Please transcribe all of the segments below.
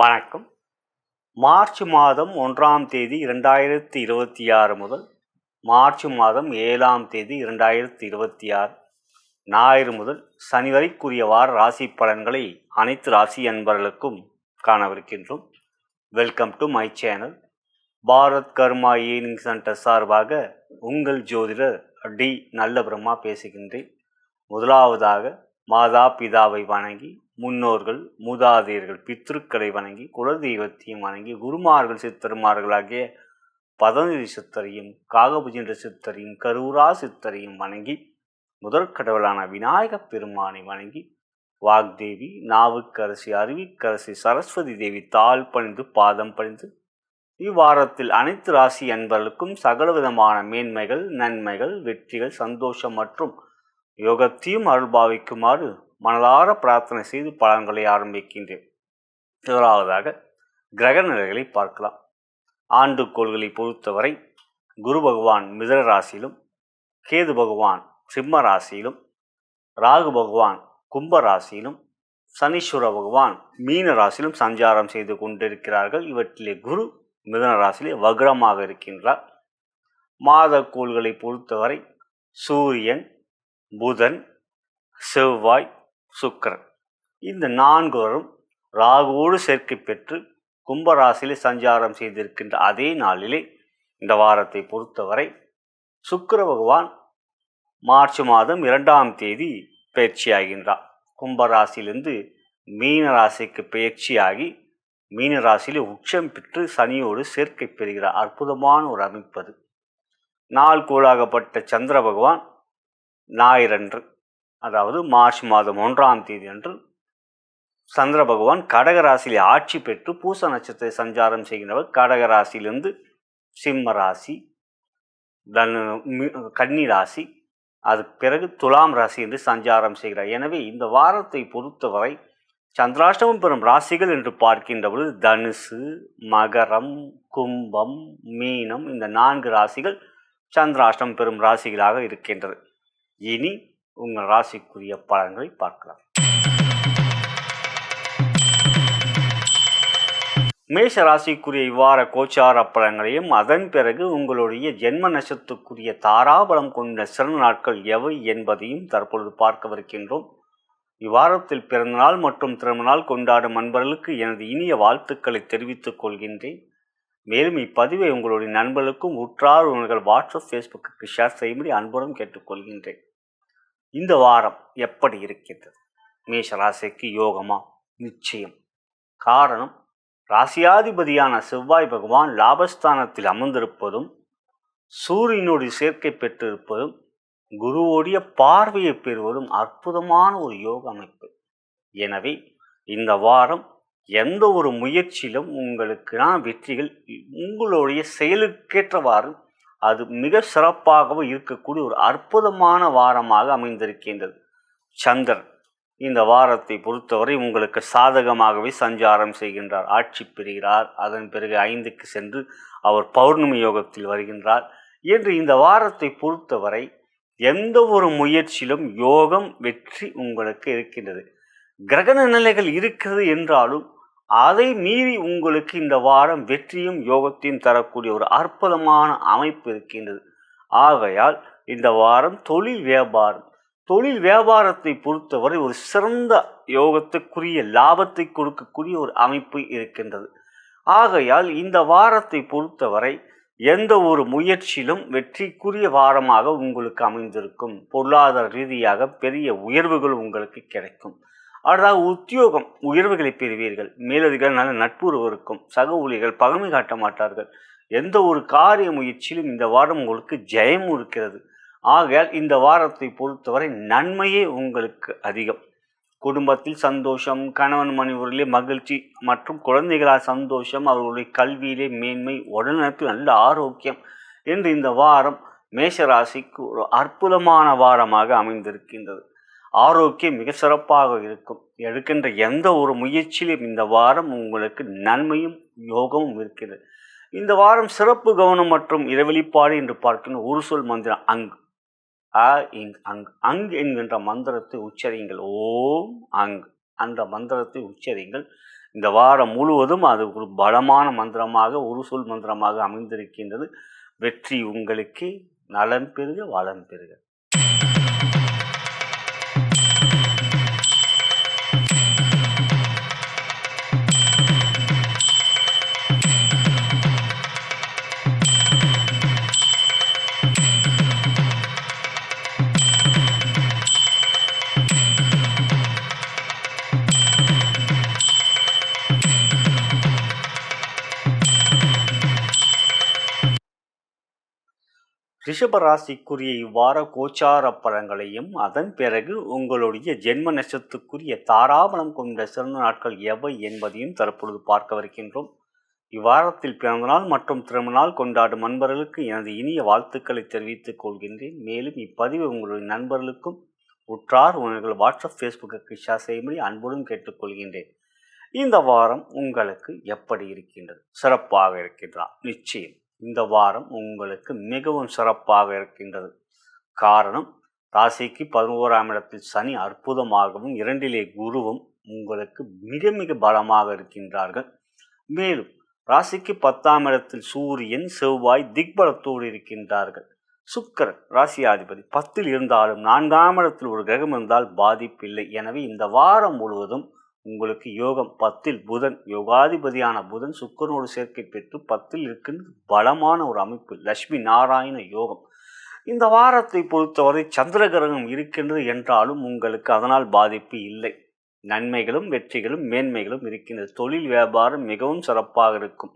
வணக்கம். மார்ச் மாதம் 1ஆம் தேதி 2026 முதல் மார்ச் மாதம் 7ஆம் தேதி 2026 ஞாயிறு முதல் சனி வரைக்குரிய வார ராசி பலன்களை அனைத்து ராசி அன்பர்களுக்கும் காணவிருக்கின்றோம். Welcome to my channel. Bharat Karma earning centre சார்பாக உங்கள் ஜோதிடர் டி நல்ல பிரம்மா பேசுகின்றேன். முதலாவதாக மாதா பிதாவை வணங்கி, முன்னோர்கள் மூதாதையர்கள் பித்ருக்களை வணங்கி, குலதெய்வத்தையும் வணங்கி, குருமார்கள் சித்தர்மார்களாகிய பதஞ்சலி சித்தரையும் காகபுஜென்ற சித்தரையும் கரூரா சித்தரையும் வணங்கி, முதற்கடவுளான விநாயகப் பெருமானை வணங்கி, வாக்தேவி நாவுக்கரசி அருவிக்கரசி சரஸ்வதி தேவி தாழ் பணிந்து பாதம் பணிந்து இவ்வாரத்தில் அனைத்து ராசி அன்பர்களுக்கும் சகலவிதமான மேன்மைகள், நன்மைகள், வெற்றிகள், சந்தோஷம் மற்றும் யோகத்தையும் அருள்பாவிக்குமாறு மனதார பிரார்த்தனை செய்து பலன்களை ஆரம்பிக்கின்றேன். முதலாவதாக கிரக நிலைகளை பார்க்கலாம். ஆண்டுகோள்களை பொறுத்தவரை குரு பகவான் மிதுன ராசியிலும், கேது பகவான் சிம்ம ராசியிலும், ராகு பகவான் கும்ப ராசியிலும், சனீஸ்வர பகவான் மீன ராசியிலும் சஞ்சாரம் செய்து கொண்டிருக்கிறார்கள். இவற்றிலே குரு மிதுன ராசியிலே வக்ரமாக இருக்கின்றார். மாத கோள்களை பொறுத்தவரை சூரியன், புதன், செவ்வாய், சுக்கிரன் இந்த நான்குவரும் ராகுவோடு சேர்க்கை பெற்று கும்பராசியிலே சஞ்சாரம் செய்திருக்கின்ற அதே நாளிலே இந்த வாரத்தை பொறுத்தவரை சுக்கிர பகவான் மார்ச் மாதம் 2ஆம் தேதி பயிற்சியாகின்றார். கும்பராசியிலிருந்து மீன ராசிக்கு பயிற்சியாகி மீன ராசியிலே உச்சம் பெற்று சனியோடு சேர்க்கை பெறுகிறார். அற்புதமான ஒரு அமைப்பது. நாள் கோளாகப்பட்ட சந்திர பகவான் ஞாயிறன்று, அதாவது மார்ச் மாதம் 1ஆம் தேதி அன்று சந்திர பகவான் கடகராசியிலே ஆட்சி பெற்று பூச நட்சத்திர சஞ்சாரம் செய்கின்றவர். கடகராசியிலிருந்து சிம்ம ராசி, கன்னி ராசி, அதுக்கு பிறகு துலாம் ராசி என்று சஞ்சாரம் செய்கிறார். எனவே இந்த வாரத்தை பொறுத்தவரை சந்திராஷ்டமம் பெறும் ராசிகள் என்று பார்க்கின்ற பொழுது தனுசு, மகரம், கும்பம், மீனம் இந்த 4 ராசிகள் சந்திராஷ்டமம் பெறும் ராசிகளாக இருக்கின்றது. இனி உங்கள் ராசிக்குரிய பலன்களை பார்க்கலாம். மேஷ ராசிக்குரிய இவ்வார கோச்சார பலன்களையும், அதன் பிறகு உங்களுடைய ஜென்ம நட்சத்திரத்துக்குரிய தாராபலம் கொண்ட சிறந்த நாட்கள் எவை என்பதையும் தற்பொழுது பார்க்கவிருக்கின்றோம். இவ்வாரத்தில் பிறந்தநாள் மற்றும் திருமணநாள் கொண்டாடும் நண்பர்களுக்கு எனது இனிய வாழ்த்துக்களை தெரிவித்துக் கொள்கின்றேன். மேலும் இப்பதிவை உங்களுடைய நண்பர்களுக்கும் உற்றார் உறவினர்கள் வாட்ஸ்அப், ஃபேஸ்புக்கு ஷேர் செய்யும்படி அன்புடன் கேட்டுக்கொள்கின்றேன். இந்த வாரம் எப்படி இருக்கின்றது? மேஷ ராசிக்கு யோகமா? நிச்சயம். காரணம், ராசியாதிபதியான செவ்வாய் பகவான் லாபஸ்தானத்தில் அமர்ந்திருப்பதும், சூரியனோடு சேர்க்கை பெற்றிருப்பதும், குருவோடைய பார்வையை பெறுவதும் அற்புதமான ஒரு யோக அமைப்பு. எனவே இந்த வாரம் எந்த ஒரு முயற்சியிலும் உங்களுக்கு வெற்றிகள் உங்களுடைய செயலுக்கேற்றவாறு அது மிக சிறப்பாகவும் இருக்கக்கூடிய ஒரு அற்புதமான வாரமாக அமைந்திருக்கின்றது. சந்திரன் இந்த வாரத்தை பொறுத்தவரை உங்களுக்கு சாதகமாகவே சஞ்சாரம் செய்கின்றார், ஆட்சி பெறுகிறார். அதன் பிறகு 5க்கு சென்று அவர் பௌர்ணமி யோகத்தில் வருகின்றார். என்று இந்த வாரத்தை பொறுத்தவரை எந்த ஒரு முயற்சியிலும் யோகம், வெற்றி உங்களுக்கு இருக்கின்றது. கிரகண நிலைகள் இருக்கிறது என்றாலும் அதை மீறி உங்களுக்கு இந்த வாரம் வெற்றியும் யோகத்தையும் தரக்கூடிய ஒரு அற்புதமான அமைப்பு இருக்கின்றது. ஆகையால் இந்த வாரம் தொழில் வியாபாரத்தை பொறுத்தவரை ஒரு சிறந்த யோகத்துக்குரிய லாபத்தை கொடுக்கக்கூடிய ஒரு அமைப்பு இருக்கின்றது. ஆகையால் இந்த வாரத்தை பொறுத்தவரை எந்த ஒரு முயற்சியிலும் வெற்றிக்குரிய வாரமாக உங்களுக்கு அமைந்திருக்கும். பொருளாதார ரீதியாக பெரிய உயர்வுகள் உங்களுக்கு கிடைக்கும். அதாவது உத்தியோகம் உயர்வுகளை பெறுவீர்கள். மேலதிகாரி நல்ல நட்புறவு இருக்கும். சக ஊழியர்கள் பகமை காட்ட மாட்டார்கள். எந்த ஒரு காரிய முயற்சியிலும் இந்த வாரம் உங்களுக்கு ஜெயம் இருக்கிறது. ஆகையால் இந்த வாரத்தை பொறுத்தவரை நன்மையே உங்களுக்கு அதிகம். குடும்பத்தில் சந்தோஷம், கணவன் மனைவியிலே மகிழ்ச்சி மற்றும் குழந்தைகளால் சந்தோஷம், அவர்களுடைய கல்வியிலே மேன்மை, உடல்நலத்தில் நல்ல ஆரோக்கியம் என்று இந்த வாரம் மேஷராசிக்கு ஒரு அற்புதமான வாரமாக அமைந்திருக்கின்றது. ஆரோக்கியம் மிக சிறப்பாக இருக்கும். எடுக்கின்ற எந்த ஒரு முயற்சியிலும் இந்த வாரம் உங்களுக்கு நன்மையும் யோகமும் இருக்கிறது. இந்த வாரம் சிறப்பு கவனம் மற்றும் இறைவழிப்பாடு என்று பார்க்கின்ற ஒரு சொல் மந்திரம் அங்கு. அங்கு என்கின்ற மந்திரத்தை உச்சரியுங்கள். ஓம் அங்கு அந்த மந்திரத்தை உச்சரியுங்கள். இந்த வாரம் முழுவதும் அது ஒரு பலமான மந்திரமாக, ஒரு சொல் மந்திரமாக அமைந்திருக்கின்றது. வெற்றி உங்களுக்கு, நலம் பெறுக, வளம் பெறுக. ரிஷபராசிக்குரிய இவ்வார கோச்சார பலன்களையும் அதன் பிறகு உங்களுடைய ஜென்ம நட்சத்திரத்துக்குரிய தாராபலம் கொண்ட சிறந்த நாட்கள் எவை என்பதையும் தற்பொழுது பார்க்கவிருக்கின்றோம். இவ்வாரத்தில் பிறந்தநாள் மற்றும் திருமணநாள் கொண்டாடும் நண்பர்களுக்கு எனது இனிய வாழ்த்துக்களை தெரிவித்துக் கொள்கின்றேன். மேலும் இப்பதிவு உங்களுடைய நண்பர்களுக்கும் உற்றார் உணர்கள் வாட்ஸ்அப் ஃபேஸ்புக்கு ஷேர் செய்யும்படி அன்புடன் கேட்டுக்கொள்கின்றேன். இந்த வாரம் உங்களுக்கு எப்படி இருக்கின்றது? சிறப்பாக இருக்கின்றா? நிச்சயம் இந்த வாரம் உங்களுக்கு மிகவும் சிறப்பாக இருக்கின்றது. காரணம், ராசிக்கு 11ஆம் இடத்தில் சனி அற்புதமாகவும் 2லே குருவும் உங்களுக்கு மிக மிக பலமாக இருக்கின்றார்கள். மேலும் ராசிக்கு 10ஆம் இடத்தில் சூரியன் செவ்வாய் திக்பலத்தோடு இருக்கின்றார்கள். சுக்கிரன் ராசியாதிபதி 10ல் இருந்தாலும் 4ஆம் இடத்தில் ஒரு கிரகம் இருந்தால் பாதிப்பில்லை. எனவே இந்த வாரம் முழுவதும் உங்களுக்கு யோகம். 10ல் புதன், யோகாதிபதியான புதன் சுக்கிரனோடு சேர்க்கை பெற்று 10ல் இருக்கின்ற பலமான ஒரு அமைப்பு, லட்சுமி நாராயண யோகம். இந்த வாரத்தை பொறுத்தவரை சந்திர கிரகம் இருக்கின்றது என்றாலும் உங்களுக்கு அதனால் பாதிப்பு இல்லை. நன்மைகளும் வெற்றிகளும் மேன்மைகளும் இருக்கின்றது. தொழில் வியாபாரம் மிகவும் சிறப்பாக இருக்கும்.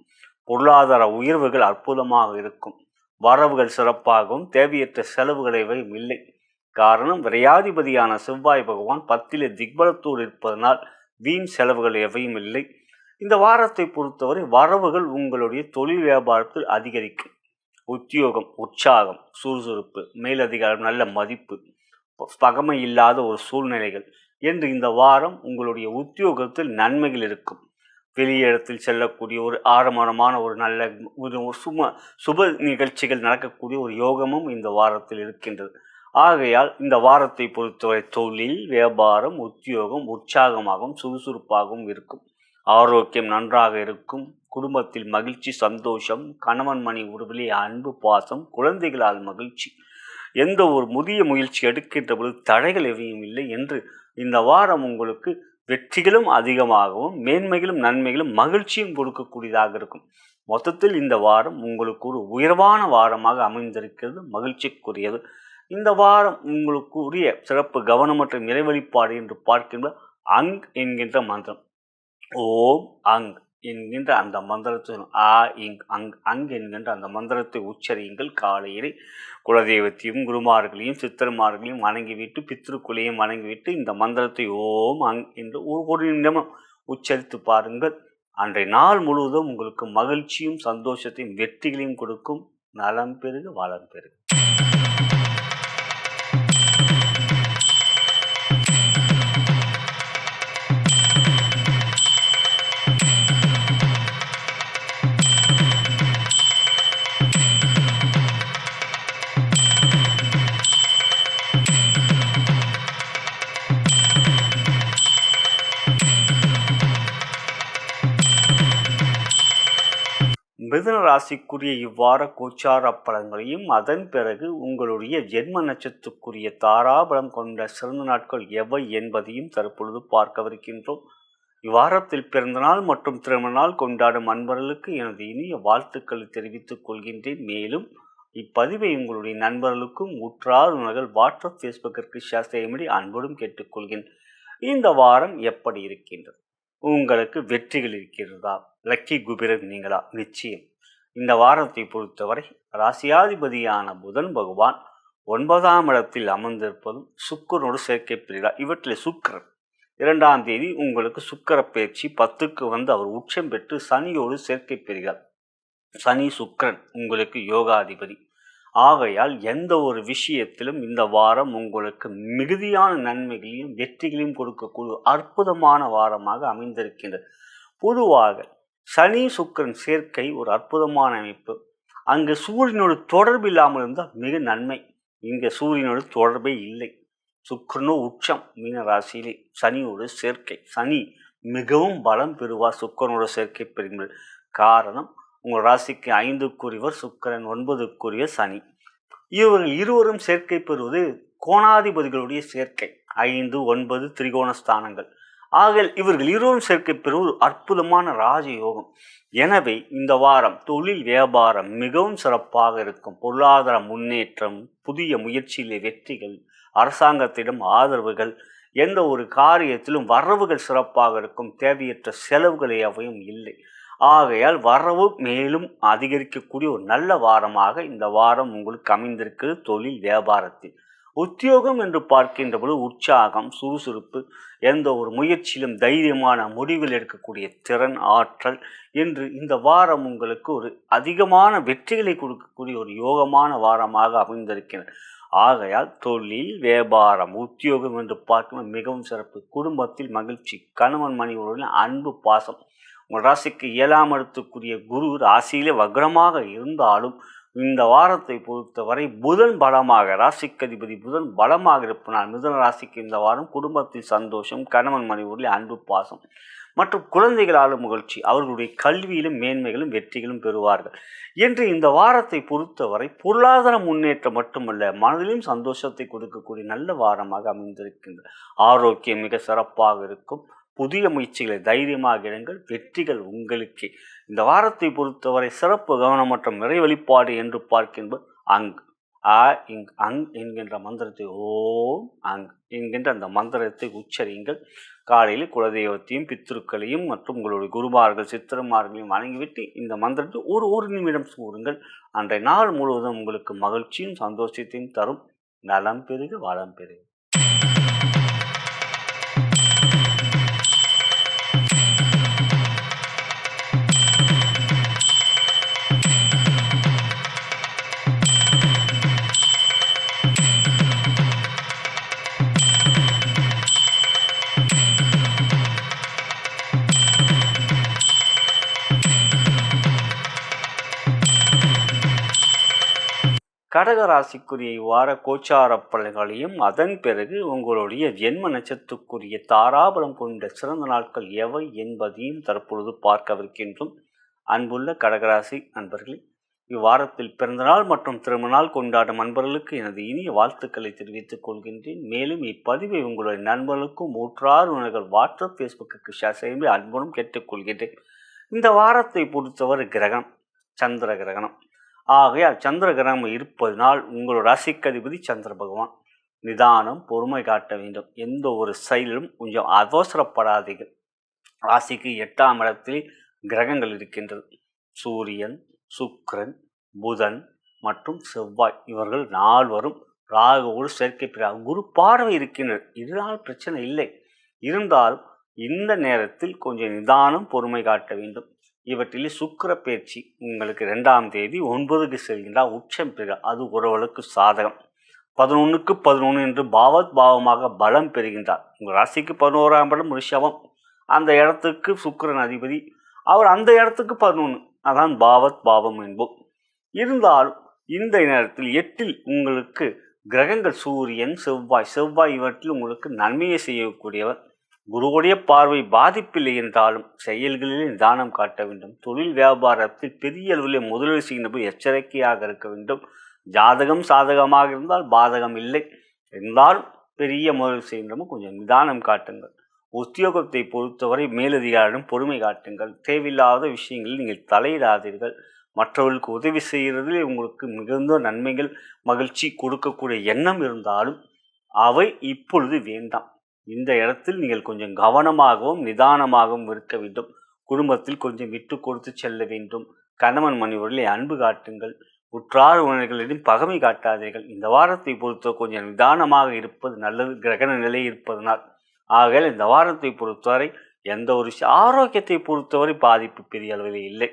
பொருளாதார உயர்வுகள் அற்புதமாக இருக்கும். வரவுகள் சிறப்பாகவும் தேவையற்ற செலவுகளையும் இல்லை. காரணம், விரையாதிபதியான செவ்வாய் பகவான் 10லே திக்பலத்தோடு இருப்பதனால் வீண் செலவுகள் எவையும் இல்லை. இந்த வாரத்தை பொறுத்தவரை வரவுகள் உங்களுடைய தொழில் வியாபாரத்தில் அதிகரிக்கும். உத்தியோகம், உற்சாகம், சுறுசுறுப்பு, மேலதிகாரம், நல்ல மதிப்பு, பகமை இல்லாத ஒரு சூழ்நிலைகள் என்று இந்த வாரம் உங்களுடைய உத்தியோகத்தில் நன்மைகள் இருக்கும். வெளியிடத்தில் செல்லக்கூடிய ஒரு ஆடம்பரமான ஒரு நல்ல ஒரு சுப நிகழ்ச்சிகள் நடக்கக்கூடிய ஒரு யோகமும் இந்த வாரத்தில் இருக்கின்றது. ஆகையால் இந்த வாரத்தை பொறுத்தவரை தொழில் வியாபாரம் உத்தியோகம் உற்சாகமாகவும் சுறுசுறுப்பாகவும் இருக்கும். ஆரோக்கியம் நன்றாக இருக்கும். குடும்பத்தில் மகிழ்ச்சி சந்தோஷம், கணவன் மணி உறவிலே அன்பு பாசம், குழந்தைகளால் மகிழ்ச்சி. எந்த ஒரு முதிய முயற்சி எடுக்கின்ற பொழுது தடைகள் எவையும் இல்லை என்று இந்த வாரம் உங்களுக்கு வெற்றிகளும் அதிகமாகவும் மேன்மைகளும் நன்மைகளும் மகிழ்ச்சியும் கொடுக்கக்கூடியதாக இருக்கும். மொத்தத்தில் இந்த வாரம் உங்களுக்கு ஒரு உயர்வான வாரமாக அமைந்திருக்கிறது, மகிழ்ச்சிக்குரியது. இந்த வாரம் உங்களுக்கு உரிய சிறப்பு கவனம் மற்றும் இறைவழிபாடு என்று பார்க்கின்ற அங் என்கின்ற மந்திரம். ஓம் அங் என்கின்ற அந்த மந்திரத்தை அங் என்கின்ற அந்த மந்திரத்தை உச்சரியுங்கள். காலையிலே குலதெய்வத்தையும் குருமார்களையும் சித்தர்மார்களையும் வணங்கிவிட்டு பித்ருக்குலையும் வணங்கிவிட்டு இந்த மந்திரத்தை ஓம் அங் என்று ஒரு நிமிடம் உச்சரித்து பாருங்கள். அன்றைய நாள் முழுவதும் உங்களுக்கு மகிழ்ச்சியும் சந்தோஷத்தையும் வெற்றிகளையும் கொடுக்கும். நலம் பெருக வளம் பெருக. மிதுன ராசிக்குரிய இவ்வார கோச்சார பலன்களையும் அதன் பிறகு உங்களுடைய ஜென்ம நட்சத்திரத்துக்குரிய தாராபலம் கொண்ட சிறந்த நாட்கள் எவை என்பதையும் தற்பொழுது பார்க்கவிருக்கின்றோம். இவ்வாரத்தில் பிறந்தநாள் மற்றும் திருமணநாள் கொண்டாடும் நண்பர்களுக்கு எனது இனிய வாழ்த்துக்களை தெரிவித்துக் கொள்கின்றேன். மேலும் இப்பதிவை உங்களுடைய நண்பர்களுக்கும் உற்றார் உணர்கள் வாட்ஸ்அப் ஃபேஸ்புக்கிற்கு ஷேர் செய்யும்படி அன்புடன் கேட்டுக்கொள்கிறேன். இந்த வாரம் எப்படி இருக்கின்றது? உங்களுக்கு வெற்றிகள் இருக்கிறதா? லக்கி குபேரன் நீங்களா? நிச்சயம் இந்த வாரத்தை பொறுத்தவரை ராசியாதிபதியான புதன் பகவான் 9ஆம் இடத்தில் அமர்ந்திருப்பதும் சுக்கிரனோடு சேர்க்கை பெறுகிறார். இவற்றில் சுக்கிரன் 2ஆம் தேதி உங்களுக்கு சுக்கிர பயிற்சி 10க்கு வந்து அவர் உச்சம் பெற்று சனியோடு சேர்க்கை பெறுகிறார். சனி சுக்கிரன் உங்களுக்கு யோகாதிபதி. ஆகையால் எந்த ஒரு விஷயத்திலும் இந்த வாரம் உங்களுக்கு மிகுதியான நன்மைகளையும் வெற்றிகளையும் கொடுக்கக்கூடிய அற்புதமான வாரமாக அமைந்திருக்கின்றது. பொதுவாக சனி சுக்கிரன் சேர்க்கை ஒரு அற்புதமான அமைப்பு. அங்கு சூரியனோடு தொடர்பு இல்லாமல் இருந்தால் மிக நன்மை. இங்கே சூரியனோடு தொடர்பே இல்லை. சுக்கிரனோ உச்சம் மீன ராசியிலே, சனியோடு சேர்க்கை. சனி மிகவும் பலம் பெறுவார் சுக்கிரனோட சேர்க்கை பெறுங்கள். காரணம், உங்கள் ராசிக்கு 5க்குரியவர் சுக்கிரன், 9க்குரிய சனி. இவர்கள் இருவரும் சேர்க்கை பெறுவது கோணாதிபதிகளுடைய சேர்க்கை. 5, 9 திரிகோண ஸ்தானங்கள். ஆகிய இவர்கள் இருவரும் சேர்க்கை பெறுவது அற்புதமான ராஜயோகம். எனவே இந்த வாரம் தொழில் வியாபாரம் மிகவும் சிறப்பாக இருக்கும். பொருளாதார முன்னேற்றம், புதிய முயற்சியிலே வெற்றிகள், அரசாங்கத்திடம் ஆதரவுகள், எந்த ஒரு காரியத்திலும் வரவுகள் சிறப்பாக இருக்கும். தேவையற்ற செலவுகள் எவையும் இல்லை. ஆகையால் வரவு மேலும் அதிகரிக்கக்கூடிய ஒரு நல்ல வாரமாக இந்த வாரம் உங்களுக்கு அமைந்திருக்கிறது. தொழில் வியாபாரத்தில் உத்தியோகம் என்று பார்க்கின்ற பொழுது உற்சாகம், சுறுசுறுப்பு, எந்த ஒரு முயற்சியிலும் தைரியமான முடிவில் எடுக்கக்கூடிய திறன், ஆற்றல் என்று இந்த வாரம் உங்களுக்கு ஒரு அதிகமான வெற்றிகளை கொடுக்கக்கூடிய ஒரு யோகமான வாரமாக அமைந்திருக்கிறது. ஆகையால் தொழில் வியாபாரம் உத்தியோகம் என்று பார்க்கும் மிகவும் சிறப்பு. குடும்பத்தில் மகிழ்ச்சி, கணவன் மனைவியுடன் அன்பு பாசம். உங்கள் ராசிக்கு 7ஆம் இடத்துக்குரிய குரு ராசியிலே வக்ரமாக இருந்தாலும் இந்த வாரத்தை பொறுத்தவரை புதன் பலமாக, ராசிக்கதிபதி புதன் பலமாக இருப்பதால் மிதுன ராசிக்கு இந்த வாரம் குடும்பத்தில் சந்தோஷம், கணவன் மனைவியுடன் அன்பு பாசம் மற்றும் குழந்தைகளாலும் மகிழ்ச்சி, அவர்களுடைய கல்வியிலும் மேன்மைகளும் வெற்றிகளும் பெறுவார்கள் என்று இந்த வாரத்தை பொறுத்தவரை பொருளாதார முன்னேற்றம் மட்டுமல்ல, மனதிலும் சந்தோஷத்தை கொடுக்கக்கூடிய நல்ல வாரமாக அமைந்திருக்கின்றது. ஆரோக்கியம் மிக சிறப்பாக இருக்கும். புதிய முயற்சிகளை தைரியமாக எடுங்கள், வெற்றிகள் உங்களுக்கே. இந்த வாரத்தை பொறுத்தவரை சிறப்பு கவனம் மற்றும் நிறை வழிபாடு என்று பார்க்கின்ற அங் அங் என்கின்ற மந்திரத்தை, ஓம் அங் என்கின்ற அந்த மந்திரத்தை உச்சரியுங்கள். காலையில் குலதெய்வத்தையும் பித்ருக்களையும் மற்றும் உங்களுடைய குருமார்கள் சித்திரமார்களையும் வணங்கிவிட்டு இந்த மந்திரத்தை ஒரு நிமிடம் கூறுங்கள். அன்றைய நாள் முழுவதும் உங்களுக்கு மகிழ்ச்சியும் சந்தோஷத்தையும் தரும். நலம் பெருக வளம் பெருக. கடகராசிக்குரிய இவ்வார கோச்சார பலன்களையும் அதன் பிறகு உங்களுடைய ஜென்ம நட்சத்திரத்துக்குரிய தாராபலம் கொண்ட சிறந்த நாட்கள் எவை என்பதையும் தற்பொழுது பார்க்கவிருக்கின்றோம். அன்புள்ள கடகராசி நண்பர்களே, இவ்வாரத்தில் பிறந்தநாள் மற்றும் திருமணநாள் கொண்டாடும் நண்பர்களுக்கு எனது இனிய வாழ்த்துக்களை தெரிவித்துக் கொள்கின்றேன். மேலும் இப்பதிவை உங்களுடைய நண்பர்களுக்கும் ஊற்றார் வாட்ஸ்அப் ஃபேஸ்புக்கு ஷேர் செய்து அன்புடன் கேட்டுக்கொள்கின்றேன். இந்த வாரத்தை பொறுத்தவரை கிரகணம் சந்திர கிரகணம். ஆகையால் சந்திர கிரகணம் இருப்பதனால் உங்களோட ராசிக்கதிபதி சந்திர பகவான். நிதானம், பொறுமை காட்ட வேண்டும். எந்த ஒரு செயலிலும் கொஞ்சம் அவசரப்படாதீர்கள். ராசிக்கு 8ஆம் இடத்தில் கிரகங்கள் இருக்கின்றது. சூரியன், சுக்கிரன், புதன் மற்றும் செவ்வாய் இவர்கள் 4 ராகுவோடு சேர்க்கை பெற குரு பார்வை இருக்கின்றது. இதனால் பிரச்சனை இல்லை. இருந்தாலும் இந்த நேரத்தில் கொஞ்சம் நிதானம், பொறுமை காட்ட வேண்டும். இவற்றில் சுக்கிர பயிற்சி உங்களுக்கு 2ஆம் தேதி 9க்கு செல்கின்றார். உச்சம் பெறுக, அது ஓரளவுக்கு சாதகம். 11க்கு 11 என்று பாவமாக பலம் பெறுகின்றார். உங்கள் ராசிக்கு 11ஆம் இடம் ரிஷபம். அந்த இடத்துக்கு சுக்கிரன் அதிபதி. அவர் அந்த இடத்துக்கு 11, அதான் பாவம் என்போம். இருந்தாலும் இந்த நேரத்தில் 8ல் உங்களுக்கு கிரகங்கள் சூரியன், செவ்வாய் இவற்றில் உங்களுக்கு நன்மையை செய்யக்கூடியவர். குருவுடைய பார்வை பாதிப்பில்லை என்றாலும் செயல்களிலே நிதானம் காட்ட வேண்டும். தொழில் வியாபாரத்தில் பெரிய அளவில் முதலீடு செய்கின்ற எச்சரிக்கையாக இருக்க வேண்டும். ஜாதகம் சாதகமாக இருந்தால் பாதகம் இல்லை. இருந்தாலும் பெரிய முதலீடு செய்கின்றமோ கொஞ்சம் நிதானம் காட்டுங்கள். உத்தியோகத்தை பொறுத்தவரை மேலதிகாரிடம் பொறுமை காட்டுங்கள். தேவையில்லாத விஷயங்களில் நீங்கள் தலையிடாதீர்கள். மற்றவர்களுக்கு உதவி செய்கிறதில் உங்களுக்கு மிகுந்த நன்மைகள், மகிழ்ச்சி கொடுக்கக்கூடிய எண்ணம் இருந்தாலும் அவை இப்பொழுது வேண்டாம். இந்த இடத்தில் நீங்கள் கொஞ்சம் கவனமாகவும் நிதானமாகவும் இருக்க வேண்டும். குடும்பத்தில் கொஞ்சம் விட்டு கொடுத்து செல்ல வேண்டும். கணவன் மனைவிகளில் அன்பு காட்டுங்கள். உற்றார் உறவினர்களிடம் பகைமை காட்டாதீர்கள். இந்த வாரத்தை பொறுத்த கொஞ்சம் நிதானமாக இருப்பது நல்லது. கிரகண நிலை இருப்பதனால் ஆகையால் இந்த வாரத்தை பொறுத்தவரை எந்த ஒரு ஆரோக்கியத்தை பொறுத்தவரை பாதிப்பு பெரிய அளவில் இல்லை.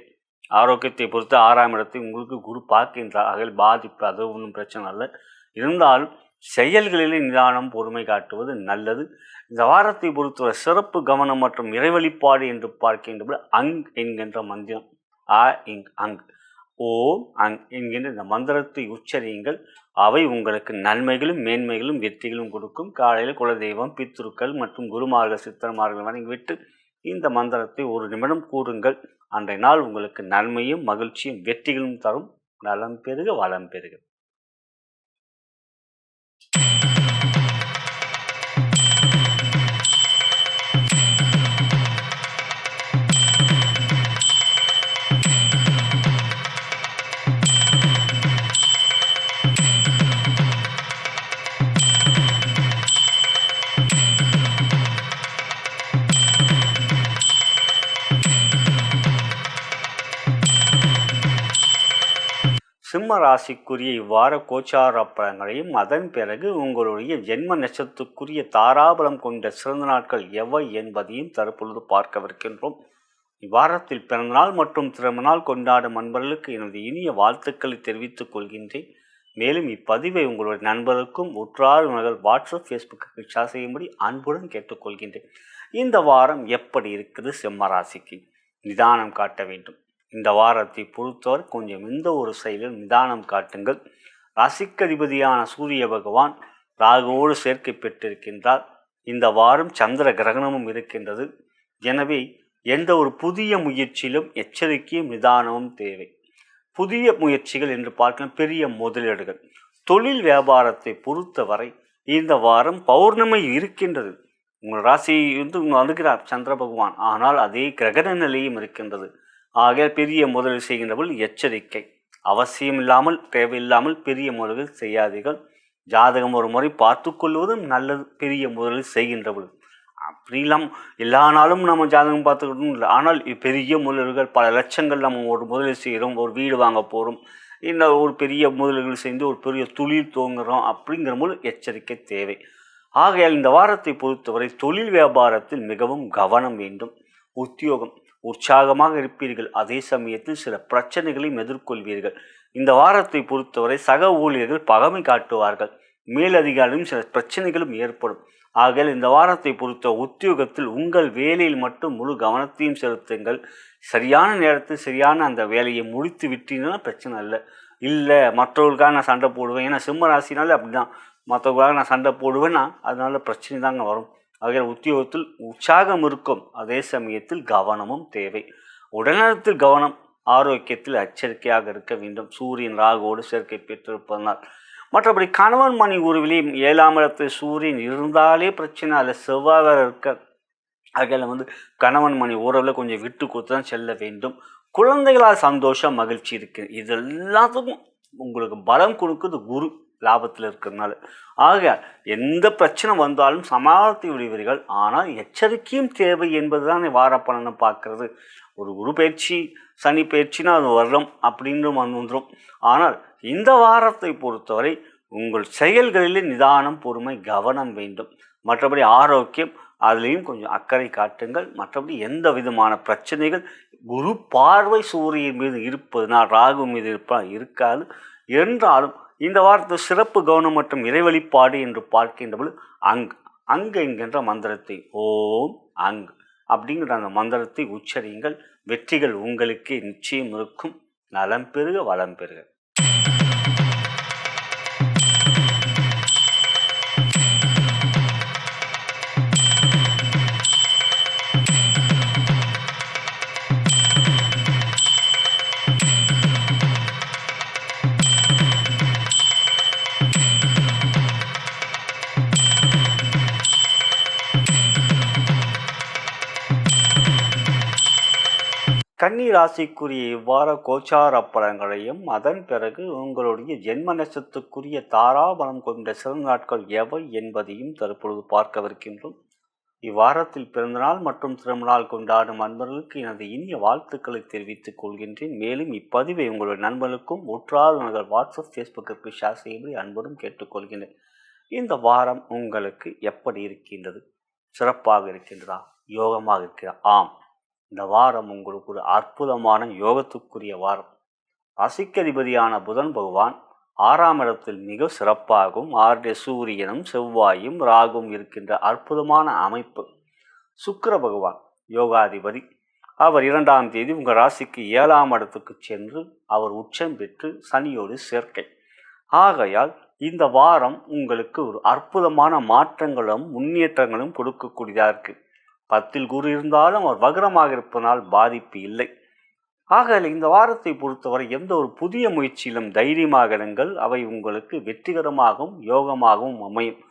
ஆரோக்கியத்தை பொறுத்த 6ஆம் இடத்தை உங்களுக்கு குரு பார்க்கின்றார். ஆகையால் பாதிப்பு அது ஒன்றும் பிரச்சனை அல்ல. இருந்தாலும் செயல்களிலே நிதானம், பொறுமை காட்டுவது நல்லது. இந்த வாரத்தை பொறுத்தவரை சிறப்பு கவனம் மற்றும் இறைவழிபாடு என்று பார்க்கின்ற அங் என்கின்ற மந்திரம், அங் ஓம் அங் என்கின்ற இந்த மந்திரத்தை உச்சரியுங்கள். அவை உங்களுக்கு நன்மைகளும் மேன்மைகளும் வெற்றிகளும் கொடுக்கும். காலையில் குலதெய்வம், பித்ருக்கள் மற்றும் குருமார்கள் சித்தர்மார்கள் வணங்கிவிட்டு இந்த மந்திரத்தை 1 நிமிடம் கூறுங்கள். அன்றைய நாள் உங்களுக்கு நன்மையும் மகிழ்ச்சியும் வெற்றிகளும் தரும். நலம் பெருக வளம் பெருக. சிம்ம ராசிக்குரிய இவ்வார கோச்சார பலன்களையும் அதன் பிறகு உங்களுடைய ஜென்ம நட்சத்திரத்துக்குரிய தாராபலம் கொண்ட சிறந்த நாட்கள் எவை என்பதையும் தற்பொழுது பார்க்கவிருக்கின்றோம். இவ்வாரத்தில் பிறந்தநாள் மற்றும் திருமணநாள் கொண்டாடும் நண்பர்களுக்கு எனது இனிய வாழ்த்துக்களை தெரிவித்துக் கொள்கின்றேன். மேலும் இப்பதிவை உங்களுடைய நண்பருக்கும் உற்றார் வாட்ஸ்அப் ஃபேஸ்புக்கு ஷேர் செய்யும்படி அன்புடன் கேட்டுக்கொள்கின்றேன். இந்த வாரம் எப்படி இருக்குது சிம்ம ராசிக்கு? நிதானம் காட்ட வேண்டும். இந்த வாரத்தை பொறுத்தவரை கொஞ்சம் இந்த ஒரு செயலில் நிதானம் காட்டுங்கள். ராசிக்கதிபதியான சூரிய பகவான் ராகுவோடு சேர்க்கை பெற்றிருக்கின்றார். இந்த வாரம் சந்திர கிரகணமும் இருக்கின்றது. எனவே எந்த ஒரு புதிய முயற்சியிலும் எச்சரிக்கையும் நிதானமும் தேவை. புதிய முயற்சிகள் என்று பார்க்கலாம் பெரிய முதலீடுகள். தொழில் வியாபாரத்தை பொறுத்தவரை இந்த வாரம் பௌர்ணமி இருக்கின்றது. உங்கள் ராசி வருகிறார் சந்திர பகவான். ஆனால் அதே கிரகண நிலையும் இருக்கின்றது. ஆக பெரிய முதலீடு செய்கின்றவர்கள் எச்சரிக்கை. அவசியம் இல்லாமல் தேவையில்லாமல் பெரிய முதலீடு செய்யாதீர்கள். ஜாதகம் ஒரு முறை பார்த்து கொள்வதும் நல்லது. பெரிய முதலீடு செய்கின்றவர்கள் அப்படிலாம் எல்லா நாளும் நம்ம ஜாதகம் பார்த்துக்கிட்டோம் இல்லை. ஆனால் பெரிய முதலீடுகள் பல லட்சங்கள் நம்ம ஒரு முதலீடு செய்கிறோம். ஒரு வீடு வாங்க போகிறோம், இல்லை ஒரு பெரிய முதலீடுகள் செய்து ஒரு பெரிய தொழில் துவங்குகிறோம். அப்படிங்கிற போது எச்சரிக்கை தேவை. ஆகையால் இந்த வாரத்தை பொறுத்தவரை தொழில் வியாபாரத்தில் மிகவும் கவனம் வேண்டும். உத்தியோகம் உற்சாகமாக இருப்பீர்கள். அதே சமயத்தில் சில பிரச்சனைகளையும் எதிர்கொள்வீர்கள். இந்த வாரத்தை பொறுத்தவரை சக ஊழியர்கள் பகமை காட்டுவார்கள். மேலதிகாரியும் சில பிரச்சனைகளும் ஏற்படும். ஆகையால் இந்த வாரத்தை பொறுத்த உத்தியோகத்தில் உங்கள் வேலையில் மட்டும் முழு கவனத்தையும் செலுத்துங்கள். சரியான நேரத்தில் சரியான அந்த வேலையை முடித்து விட்டீங்கன்னா பிரச்சனை இல்லை மற்றவர்களுக்காக நான் சண்டை போடுவேன். ஏன்னா சிம்ம ராசினாலே அப்படிதான், மற்றவர்களுக்காக நான் சண்டை போடுவேன்னா அதனால பிரச்சனை தாங்க வரும். ஆகிய உத்தியோகத்தில் உற்சாகம் இருக்கும். அதே சமயத்தில் கவனமும் தேவை. உடல்நலத்தில் கவனம், ஆரோக்கியத்தில் எச்சரிக்கையாக இருக்க வேண்டும். சூரியன் ராகுவோடு சேர்க்கை பெற்றிருப்பதனால். மற்றபடி கணவன் மணி உறவிலையும் 7ஆம் இடத்தில் சூரியன் இருந்தாலே பிரச்சனை. அதில் செவ்வாய் இருக்க ஆகையில் கணவன் மணி உறவில் கொஞ்சம் விட்டு கொடுத்து தான் செல்ல வேண்டும். குழந்தைகளால் சந்தோஷம் மகிழ்ச்சி இருக்குது. இது எல்லாத்துக்கும் உங்களுக்கு பலம் கொடுக்குறது குரு லாபத்தில் இருக்கிறதுனால. ஆக எந்த பிரச்சனை வந்தாலும் சமாளித்து விடுவீர்கள். ஆனால் எச்சரிக்கையும் தேவை என்பது தான் வாரப்பலனை பார்க்கறது. ஒரு குரு பயிற்சி சனி பயிற்சினா அது வருடம் அப்படின்னு வந்துடும். ஆனால் இந்த வாரத்தை பொறுத்தவரை உங்கள் செயல்களிலே நிதானம் பொறுமை கவனம் வேண்டும். மற்றபடி ஆரோக்கியம் அதுலேயும் கொஞ்சம் அக்கறை காட்டுங்கள். மற்றபடி எந்த விதமான பிரச்சனைகள் குரு பார்வை சூரியன் மீது இருப்பதுனால் ராகு மீது இருக்காது. என்றாலும் இந்த வாரத்தில் சிறப்பு கவனம் மற்றும் இறைவழிப்பாடு என்று பார்க்கின்றபோது அங்கு என்கின்ற மந்திரத்தை ஓம் அங்கு அப்படிங்கிற அந்த மந்திரத்தை உச்சரியுங்கள். வெற்றிகள் உங்களுக்கு நிச்சயம் இருக்கும். நலம் பெருக வளம் பெருக. கன்னி ராசிக்குரிய இவ்வார கோச்சார பலன்களையும் அதன் பிறகு உங்களுடைய ஜென்ம நட்சத்திரத்துக்குரிய தாராபலம் கொண்ட சிறந்த நாட்கள் எவை என்பதையும் தற்பொழுது பார்க்கவிருக்கின்றோம். இவ்வாரத்தில் பிறந்தநாள் மற்றும் திருமணநாள் கொண்டாடும் நண்பர்களுக்கு எனது இனிய வாழ்த்துக்களை தெரிவித்துக் கொள்கின்றேன். மேலும் இப்பதிவை உங்களுடைய நண்பர்களுக்கும் உற்றார் வாட்ஸ்அப் ஃபேஸ்புக்கு ஷேர் செய்யும்படி அன்புடன் கேட்டுக்கொள்கின்றேன். இந்த வாரம் உங்களுக்கு எப்படி இருக்கின்றது? சிறப்பாக இருக்கின்றதா? யோகமாக இருக்கிறதா? ஆம், இந்த வாரம் உங்களுக்கு ஒரு அற்புதமான யோகத்துக்குரிய வாரம். ராசிக்கதிபதியான புதன் பகவான் 6ஆம் இடத்தில் மிக சிறப்பாகவும் 6 சூரியனும் செவ்வாயும் ராகும் இருக்கின்ற அற்புதமான அமைப்பு. சுக்கிர பகவான் யோகாதிபதி. அவர் 2ஆம் தேதி உங்கள் ராசிக்கு 7ஆம் இடத்துக்கு சென்று அவர் உச்சம் பெற்று சனியோடு சேர்க்கை. ஆகையால் இந்த வாரம் உங்களுக்கு ஒரு அற்புதமான மாற்றங்களும் முன்னேற்றங்களும் கொடுக்கக்கூடியதாக இருக்குது. 10ல் குரு இருந்தாலும் அவர் வக்ரமாக இருப்பதனால் பாதிப்பு இல்லை. ஆக இந்த வாரத்தை பொறுத்தவரை எந்த ஒரு புதிய முயற்சியிலும் தைரியமாக இருங்கள். அவை உங்களுக்கு வெற்றிகரமாகவும் யோகமாகவும் அமையும்.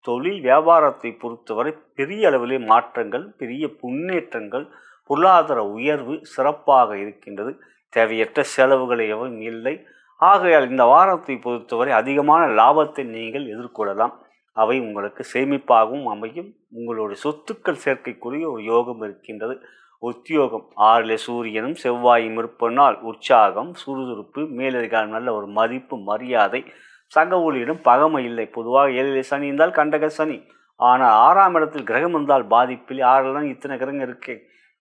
தொழில் வியாபாரத்தை பொறுத்தவரை பெரிய அளவிலே மாற்றங்கள், பெரிய முன்னேற்றங்கள், பொருளாதார உயர்வு சிறப்பாக இருக்கின்றது. தேவையற்ற செலவுகள் எதுவும் இல்லை. ஆகையால் இந்த வாரத்தை பொறுத்தவரை அதிகமான லாபத்தை நீங்கள் எதிர்கொள்ளலாம். அவை உங்களுக்கு சேமிப்பாகவும் அமையும். உங்களுடைய சொத்துக்கள் சேர்க்கைக்குரிய ஒரு யோகம் இருக்கின்றது. உத்தியோகம் 6ல் சூரியனும் செவ்வாயும் இருப்பதனால் உற்சாகம், சுறுசுறுப்பு, மேலதிகாரம் நல்ல ஒரு மதிப்பு, மரியாதை, சக ஊழியரிடம் பகமை இல்லை. பொதுவாக 7ல் சனி இருந்தால் கண்டக சனி. ஆனால் 6ஆம் இடத்தில் கிரகம் இருந்தால் பாதிப்பில்லை. 6ல் தான் இத்தனை கிரகம் இருக்கு.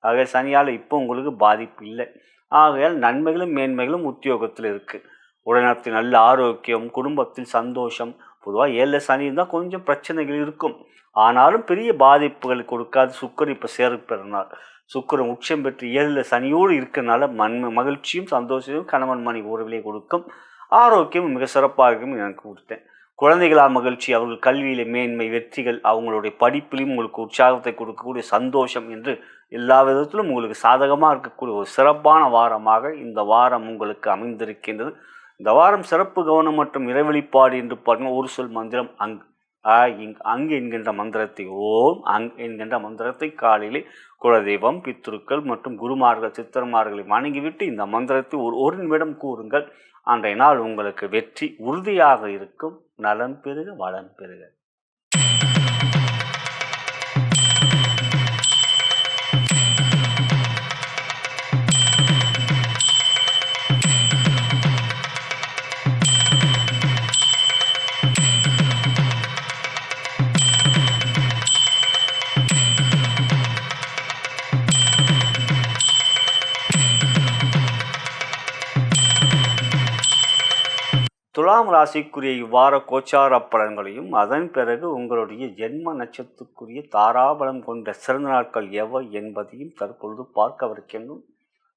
ஆக சனியால் இப்போ உங்களுக்கு பாதிப்பு இல்லை. ஆகையால் நன்மைகளும் மேன்மைகளும் உத்தியோகத்தில் இருக்குது. உடனத்தில் நல்ல ஆரோக்கியம், குடும்பத்தில் சந்தோஷம். பொதுவாக 7ல் சனி இருந்தால் கொஞ்சம் பிரச்சனைகள் இருக்கும். ஆனாலும் பெரிய பாதிப்புகள் கொடுக்காது. சுக்கரன் இப்போ சேர்ப்பெறனால் சுக்கரன் உச்சம் பெற்று 7ல் சனியோடு இருக்கிறனால மகிழ்ச்சியும் சந்தோஷமும் கணவன் மணி உறவிலே கொடுக்கும். ஆரோக்கியம் மிக சிறப்பாக இருக்கும். எனக்கு கொடுத்தேன். குழந்தைகளால் மகிழ்ச்சி, அவர்கள் கல்வியிலே மேன்மை, வெற்றிகள், அவங்களுடைய படிப்பிலையும் உங்களுக்கு உற்சாகத்தை கொடுக்கக்கூடிய சந்தோஷம் என்று எல்லா விதத்திலும் உங்களுக்கு சாதகமாக இருக்கக்கூடிய ஒரு சிறப்பான வாரமாக இந்த வாரம் உங்களுக்கு அமைந்திருக்கின்றது. இந்த வாரம் சிறப்பு கவனம் மற்றும் இறைவழிப்பாடு என்று பாருங்கள். ஒரு சொல் மந்திரம் அங்கு என்கின்ற மந்திரத்தை ஓம் என்கின்ற மந்திரத்தை காலையிலே குலதெய்வம், பித்ருக்கள் மற்றும் குருமார்கள், சித்தர்மார்களை வணங்கிவிட்டு இந்த மந்திரத்தை ஒரு நிமிடம் கூறுங்கள். அன்றைய நாள் உங்களுக்கு வெற்றி உறுதியாக இருக்கும். நலம் பெறுக, வளம் பெறுக. துலாம் ராசிக்குரிய இவ்வார கோச்சார பலன்களையும் அதன் பிறகு உங்களுடைய ஜென்ம நட்சத்திரத்துக்குரிய தாராபலம் கொண்ட சிறந்த நாட்கள் எவை என்பதையும் தற்பொழுது பார்க்கவிருக்கின்றோம்.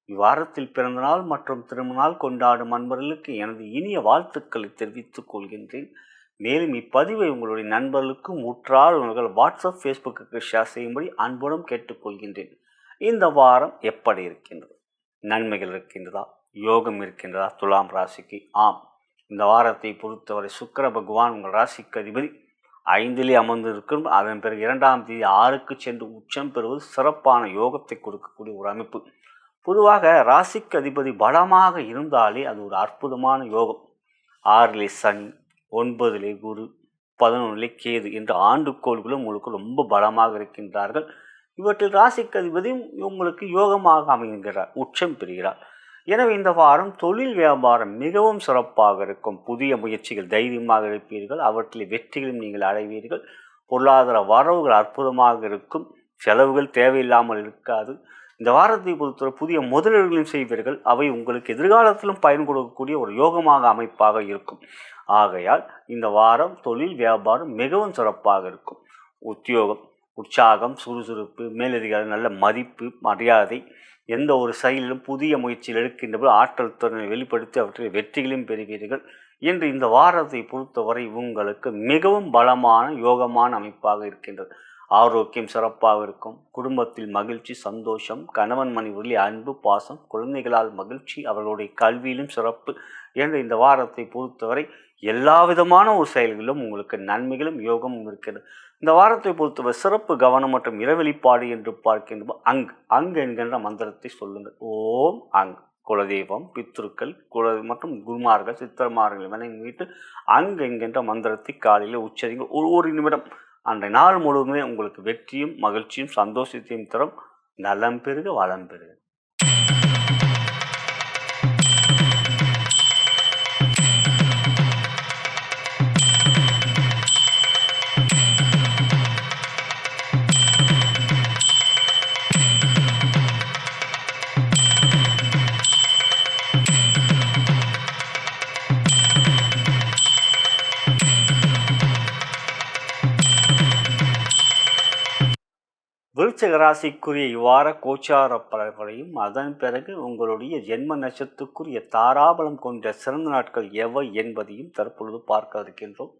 இவ்வாரத்தில் பிறந்தநாள் மற்றும் திருமணநாள் கொண்டாடும் அன்பர்களுக்கு எனது இனிய வாழ்த்துக்களை தெரிவித்துக் கொள்கின்றேன். மேலும் இப்பதிவை உங்களுடைய நண்பர்களுக்கும் உற்றார் உங்கள் வாட்ஸ்அப், ஃபேஸ்புக்கு ஷேர் செய்யும்படி அன்புடன் கேட்டுக்கொள்கின்றேன். இந்த வாரம் எப்படி இருக்கின்றது? நன்மைகள் இருக்கின்றதா? யோகம் இருக்கின்றதா? துலாம் ராசிக்கு ஆம். இந்த வாரத்தை பொறுத்தவரை சுக்கிர பகவான் உங்கள் ராசிக்கு அதிபதி 5லே அமர்ந்திருக்கும். அதன் பிறகு 2ஆம் தேதி 6க்கு சென்று உச்சம் பெறுவது சிறப்பான யோகத்தை கொடுக்கக்கூடிய ஒரு அமைப்பு. பொதுவாக ராசிக்கு அதிபதி பலமாக இருந்தாலே அது ஒரு அற்புதமான யோகம். 6லே சனி, 9லே குரு, 11லே கேது என்ற ஆண்டுக்கோள்களும் உங்களுக்கு ரொம்ப பலமாக இருக்கின்றார்கள். இவற்றில் ராசிக்கு அதிபதியும் உங்களுக்கு யோகமாக அமைகின்றார், உச்சம் பெறுகிறார். எனவே இந்த வாரம் தொழில் வியாபாரம் மிகவும் சிறப்பாக இருக்கும். புதிய முயற்சிகள் தைரியமாக இருப்பீர்கள். அவற்றில் வெற்றிகளும் நீங்கள் அடைவீர்கள். பொருளாதார வரவுகள் அற்புதமாக இருக்கும். செலவுகள் தேவையில்லாமல் இருக்காது. இந்த வாரத்தை பொறுத்தவரை புதிய முதலீடுகளையும் செய்வீர்கள். அவை உங்களுக்கு எதிர்காலத்திலும் பயன் கொடுக்கக்கூடிய ஒரு யோகமாக அமைப்பாக இருக்கும். ஆகையால் இந்த வாரம் தொழில் வியாபாரம் மிகவும் சிறப்பாக இருக்கும். உத்தியோகம் உற்சாகம், சுறுசுறுப்பு, மேலதிகாரி நல்ல மதிப்பு, மரியாதை, எந்த ஒரு செயலிலும் புதிய முயற்சியில் எடுக்கின்ற ஆற்றல் திறனை வெளிப்படுத்தி அவற்றை வெற்றிகளையும் பெறுவீர்கள் என்று இந்த வாரத்தை பொறுத்தவரை உங்களுக்கு மிகவும் பலமான யோகமான அமைப்பாக இருக்கின்றது. ஆரோக்கியம் சிறப்பாக இருக்கும். குடும்பத்தில் மகிழ்ச்சி, சந்தோஷம், கணவன் மனைவி அன்பு, பாசம், குழந்தைகளால் மகிழ்ச்சி, அவர்களுடைய கல்வியிலும் சிறப்பு என்று இந்த வாரத்தை பொறுத்தவரை எல்லா விதமான ஒரு செயல்களிலும் உங்களுக்கு நன்மைகளும் யோகமும் இருக்கிறது. இந்த வாரத்தை பொறுத்தவரை சிறப்பு கவனம் மற்றும் இறைவழிப்பாடு என்று பார்க்கின்ற அங்கு என்கின்ற மந்திரத்தை சொல்லுங்கள். ஓம் குலதெய்வம், பித்ருக்கள், மற்றும் குருமார்கள், சித்தர்மார்களை வணங்கிவிட்டு அங்கு என்கின்ற மந்திரத்தை காலையில் உச்சரிங்கள். ஒரு நிமிடம். அன்றைய நாள் முழுவதுமே உங்களுக்கு வெற்றியும் மகிழ்ச்சியும் சந்தோஷத்தையும் தரும். நலம் பெறுக, வளம் பெறுக. விருச்சிக ராசிக்குரிய இவ்வார கோச்சார பலன்களையும் அதன் பிறகு உங்களுடைய ஜென்ம நட்சத்திரத்துக்குரிய தாராபலம் கொண்ட சிறந்த நாட்கள் எவை என்பதையும் தற்பொழுது பார்க்க இருக்கின்றோம்.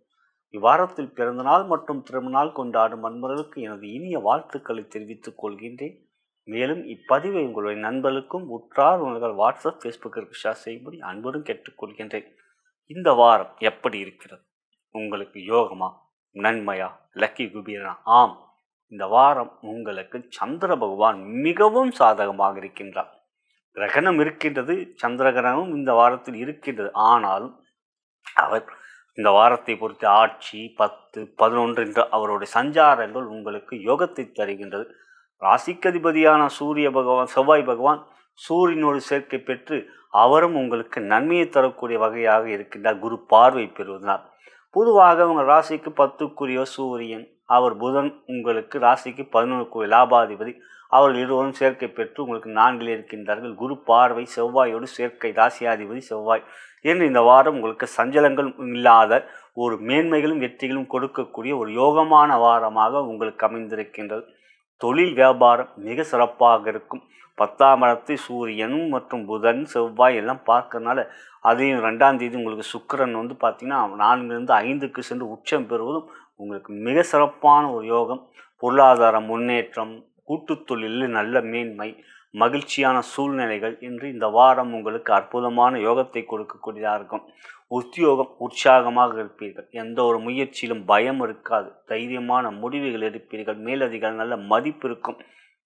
இவ்வாரத்தில் பிறந்தநாள் மற்றும் திருமணநாள் கொண்டாடும் அன்பர்களுக்கு எனது இனிய வாழ்த்துக்களை தெரிவித்துக் கொள்கின்றேன். மேலும் இப்பதிவை உங்களுடைய நண்பர்களுக்கும் உற்றார் உணர்கள் வாட்ஸ்அப் ஃபேஸ்புக்கிற்கு ஷேர் செய்யும்படி அன்புடன் கேட்டுக்கொள்கின்றேன். இந்த வாரம் எப்படி இருக்கிறது? உங்களுக்கு யோகமா, நன்மையா, லக்கி குபீரனா? ஆம், இந்த வாரம் உங்களுக்கு சந்திர பகவான் மிகவும் சாதகமாக இருக்கின்றார். கிரகணம் இருக்கின்றது, சந்திர கிரகணம் இந்த வாரத்தில் இருக்கின்றது. ஆனாலும் அவர் இந்த வாரத்தை பொறுத்து ஆட்சி 10, 11 என்ற அவருடைய சஞ்சாரங்கள் உங்களுக்கு யோகத்தை தருகின்றது. ராசிக்கதிபதியான சூரிய பகவான், செவ்வாய் பகவான் சூரியனோடு சேர்க்கை பெற்று அவரும் உங்களுக்கு நன்மையை தரக்கூடிய வகையாக இருக்கின்றார். குரு பார்வை பெறுவதனால் பொதுவாக உங்கள் ராசிக்கு 10க்குரிய சூரியன், அவர் புதன் உங்களுக்கு ராசிக்கு 11க்குரிய லாபாதிபதி, அவர்கள் இருவரும் சேர்க்கை பெற்று உங்களுக்கு 4 இருக்கின்றார்கள். குரு பார்வை செவ்வாயோடு சேர்க்கை, ராசியாதிபதி செவ்வாய் என்று இந்த வாரம் உங்களுக்கு சஞ்சலங்கள் இல்லாத ஒரு மேன்மைகளும் வெற்றிகளும் கொடுக்கக்கூடிய ஒரு யோகமான வாரமாக உங்களுக்கு அமைந்திருக்கின்றது. தொழில் வியாபாரம் மிக சிறப்பாக இருக்கும். 10ஆம் இடத்தை சூரியனும் மற்றும் புதன் செவ்வாய் எல்லாம் பார்க்கறதுனால, அதையும் 2ஆம் தேதி உங்களுக்கு சுக்கிரன் பார்த்தீங்கன்னா 4லிருந்து 5க்கு சென்று உச்சம் பெறுவதும் உங்களுக்கு மிக சிறப்பான ஒரு யோகம். பொருளாதார முன்னேற்றம், கூட்டுத் தொழிலில் நல்ல மேன்மை, மகிழ்ச்சியான சூழ்நிலைகள் என்று இந்த வாரம் உங்களுக்கு அற்புதமான யோகத்தை கொடுக்கக்கூடியதாக இருக்கும். உத்தியோகம் உற்சாகமாக இருப்பீர்கள். எந்த ஒரு முயற்சியிலும் பயம் இருக்காது. தைரியமான முடிவுகள் எடுப்பீர்கள். மேலதிகாரி நல்ல மதிப்பு இருக்கும்.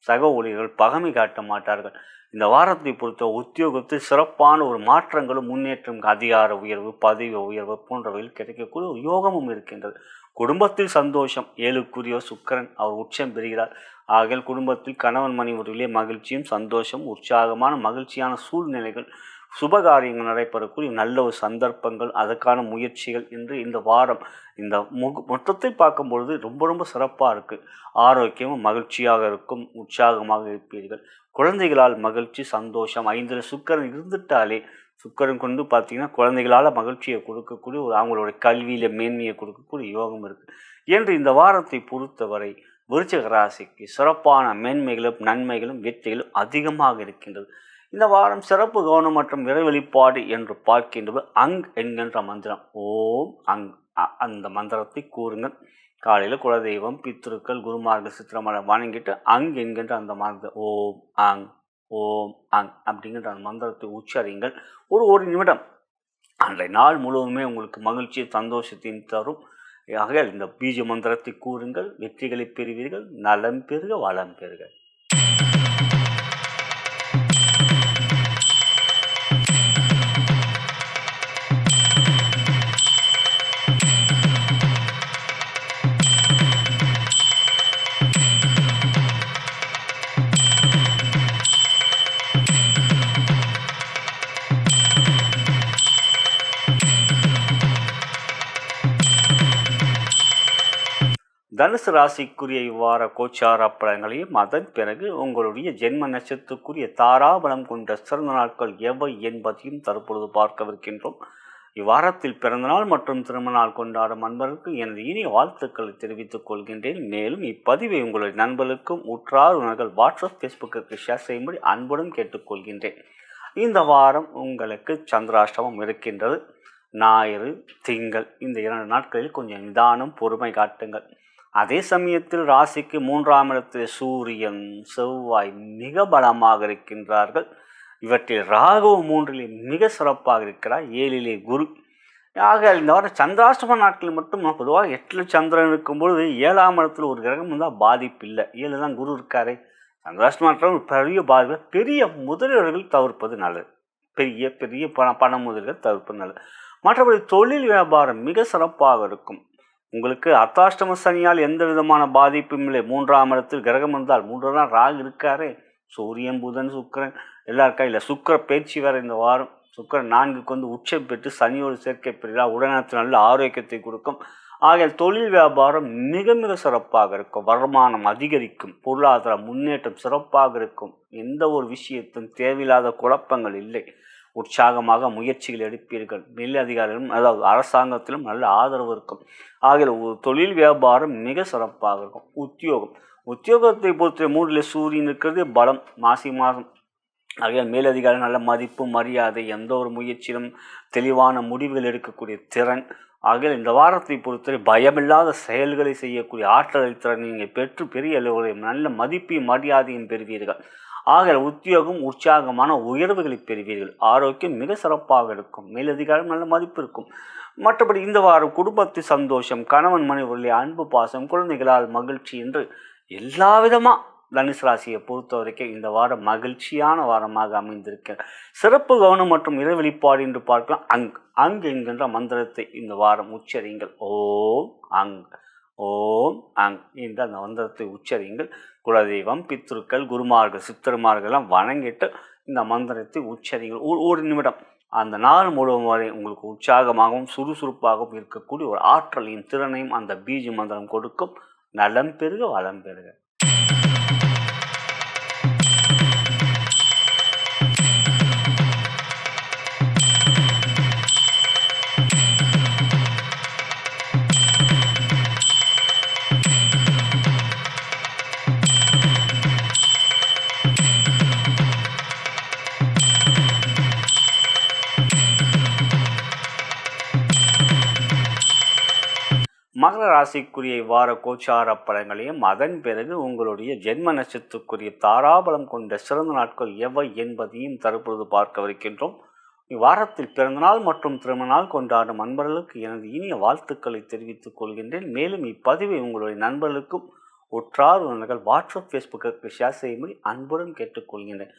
சக ஊழியர்கள் பகமை காட்ட மாட்டார்கள். இந்த வாரத்தை பொறுத்த உத்தியோகத்தில் சிறப்பான ஒரு மாற்றங்களும் முன்னேற்றம், அதிகார உயர்வு, பதவி உயர்வு போன்றவையில் கிடைக்கக்கூடிய ஒரு யோகமும் இருக்கின்றது. குடும்பத்தில் சந்தோஷம். 7க்குரிய சுக்கிரன் அவர் உச்சம் பெறுகிறார். ஆகிய குடும்பத்தில் கணவன் மனைவியிலே மகிழ்ச்சியும் சந்தோஷம், உற்சாகமான மகிழ்ச்சியான சூழ்நிலைகள், சுபகாரியங்கள் நடைபெறக்கூடிய நல்ல ஒரு சந்தர்ப்பங்கள், அதற்கான முயற்சிகள் என்று இந்த வாரம் இந்த மொத்தத்தை பார்க்கும் பொழுது ரொம்ப ரொம்ப சிறப்பாக இருக்குது. ஆரோக்கியமும் மகிழ்ச்சியாக இருக்கும். உற்சாகமாக இருப்பீர்கள். குழந்தைகளால் மகிழ்ச்சி சந்தோஷம். 5ல் சுக்கிரன் இருந்துட்டாலே, சுக்கிரன் கொண்டு பார்த்தீங்கன்னா குழந்தைகளால் மகிழ்ச்சியை கொடுக்கக்கூடிய ஒரு அவங்களுடைய கல்வியில் மேன்மையை கொடுக்கக்கூடிய யோகம் இருக்குது. என்று இந்த வாரத்தை பொறுத்தவரை விருச்சிக ராசிக்கு சிறப்பான மேன்மைகளும் நன்மைகளும் வெற்றிகளும் அதிகமாக இருக்கின்றது. இந்த வாரம் சிறப்பு கவனம் மற்றும் இறை வெளிப்பாடு என்று பார்க்கின்றது அங் என்கின்ற மந்திரம். ஓம் அங், அந்த மந்திரத்தை கூறுங்கள். காலையில் குலதெய்வம், பித்ருக்கள், குருமார்கள் சித்திரமலை வணங்கிட்டு அங் என்கின்ற அந்த மந்திரம் ஓம் அங் ஓம் அங் அப்படிங்கிற அந்த மந்திரத்தை உச்சரியுங்கள். ஒரு நிமிடம். அன்றைய நாள் முழுவதுமே உங்களுக்கு மகிழ்ச்சியை சந்தோஷத்தையும் தரும். ஆக இந்த பீஜ மந்திரத்தை கூறுங்கள். வெற்றிகளை பெறுவீர்கள். நலம் பெறுக, வளம் பெறுக. தனுசு ராசிக்குரிய இவ்வார கோச்சார பலன்களையும் அதன் பிறகு உங்களுடைய ஜென்ம நட்சத்திரத்துக்குரிய தாராபலம் கொண்ட சிறந்த நாட்கள் எவை என்பதையும் தற்பொழுது பார்க்கவிருக்கின்றோம். இவ்வாரத்தில் பிறந்தநாள் மற்றும் திருமணநாள் கொண்டாடும் அன்பர்களுக்கு எனது இனிய வாழ்த்துக்களை தெரிவித்துக் கொள்கின்றேன். மேலும் இப்பதிவை உங்களுடைய நண்பர்களுக்கும் உற்றார் உணர்கள் வாட்ஸ்அப் ஃபேஸ்புக்கு ஷேர் செய்யும்படி அன்புடன் கேட்டுக்கொள்கின்றேன். இந்த வாரம் உங்களுக்கு சந்திராஷ்டமம் இருக்கின்றது. ஞாயிறு, திங்கள் இந்த 2 நாட்களில் கொஞ்சம் நிதானம், பொறுமை காட்டுங்கள். அதே சமயத்தில் ராசிக்கு 3ஆம் இடத்தில் சூரியன் செவ்வாய் மிக பலமாக இருக்கின்றார்கள். இவற்றில் ராகு 3ல் மிக சிறப்பாக இருக்கிறார். 7லே குரு. ஆக இந்த வாரம் சந்திராஷ்டம நாட்களில் மட்டும் பொதுவாக 8ல் சந்திரன் இருக்கும்பொழுது 7ஆம் இடத்தில் ஒரு கிரகம் இருந்தால் பாதிப்பு இல்லை. 7 தான் குரு இருக்காரே. சந்திராஷ்டம நாட்கள் ஒரு பெரிய பாதிப்பு. பெரிய முதலீடுகள் தவிர்ப்பது நல்லது. பெரிய பண முதலீடுகள் தவிர்ப்பது நல்லது. மற்றபடி தொழில் வியாபாரம் மிக சிறப்பாக இருக்கும். உங்களுக்கு அர்த்தாஷ்டம சனியால் எந்த விதமான பாதிப்பும் இல்லை. 3ஆம் இடத்தில் கிரகம் இருந்தால் 3 தான் ராகு இருக்காரே. சூரியன், புதன், சுக்கிரன் எல்லாம் இருக்கா. இல்லை சுக்கிர பயிற்சி வேறு இந்த வாரம். சுக்கிரன் 4க்கு உச்சம் பெற்று சனியோடு சேர்க்கை பெறுகிறார். உடனத்தில் நல்ல ஆரோக்கியத்தை கொடுக்கும். ஆகிய தொழில் வியாபாரம் மிக மிக சிறப்பாக இருக்கும். வருமானம் அதிகரிக்கும். பொருளாதார முன்னேற்றம் சிறப்பாக இருக்கும். எந்த ஒரு விஷயத்தும் தேவையில்லாத குழப்பங்கள் இல்லை. உற்சாகமாக முயற்சிகள் எடுப்பீர்கள். மேல் அதிகாரிகளும் அதாவது அரசாங்கத்திலும் நல்ல ஆதரவு இருக்கும். ஆகிய தொழில் வியாபாரம் மிக சிறப்பாக இருக்கும். உத்தியோகத்தை பொறுத்த 3ல் சூரியன் இருக்கிறது பலம். மாசி மாதம் ஆகிய மேலதிகாரி நல்ல மதிப்பு, மரியாதை, எந்த ஒரு முயற்சியிலும் தெளிவான முடிவுகள் எடுக்கக்கூடிய திறன், ஆகையால் இந்த வாரத்தை பொறுத்தவரை பயமில்லாத செயல்களை செய்யக்கூடிய ஆற்றலை திறன் நீங்கள் பெற்று பெரிய அளவுடைய நல்ல மதிப்பையும் மரியாதையும் பெறுவீர்கள். ஆகையால் உத்தியோகம் உற்சாகமான உயர்வுகளை பெறுவீர்கள். ஆரோக்கியம் மிக சிறப்பாக இருக்கும். மேலதிகாரம் நல்ல மதிப்பு இருக்கும். மற்றபடி இந்த வாரம் குடும்பத்து சந்தோஷம், கணவன் மனைவியுடைய அன்பு பாசம், குழந்தைகளால் மகிழ்ச்சி என்று எல்லா விதமாக தனுசு ராசியை பொறுத்த வரைக்கும் இந்த வாரம் மகிழ்ச்சியான வாரமாக அமைந்திருக்க சிறப்பு கவனம் மற்றும் இறை வெளிப்பாடு என்று பார்க்கலாம். அங் என்கின்ற மந்திரத்தை இந்த வாரம் உச்சரியுங்கள். ஓம் அங், ஓம் அங் என்ற அந்த மந்திரத்தை உச்சரியுங்கள். குலதெய்வம், பித்ருக்கள், குருமார்கள், சித்தர்மார்கள்லாம் வணங்கிட்டு இந்த மந்திரத்தை உச்சரியுங்கள். ஒரு நிமிடம். அந்த நாள் முழுவதும் வரை உங்களுக்கு உற்சாகமாகவும் சுறுசுறுப்பாகவும் இருக்கக்கூடிய ஒரு ஆற்றலையும் திறனையும் அந்த பீஜ மந்திரம் கொடுக்கும். நலம் பெருக வளம் பெருக. மகர ராசிக்குரிய வார கோச்சார பலன்களையும் அதன் பிறகு உங்களுடைய ஜென்ம நட்சத்திரத்துக்குரிய தாராபலம் கொண்ட சிறந்த நாட்கள் எவை என்பதையும் தற்பொழுது பார்க்கவிருக்கின்றோம். இவ்வாரத்தில் பிறந்தநாள் மற்றும் திருமணநாள் கொண்டாடும் நண்பர்களுக்கு எனது இனிய வாழ்த்துக்களை தெரிவித்துக் கொள்கின்றேன். மேலும் இப்பதிவை உங்களுடைய நண்பர்களுக்கும் உற்றார் உறவினர்கள் வாட்ஸ்அப் ஃபேஸ்புக்கு ஷேர் செய்யும்படி அன்புடன் கேட்டுக்கொள்கின்றேன்.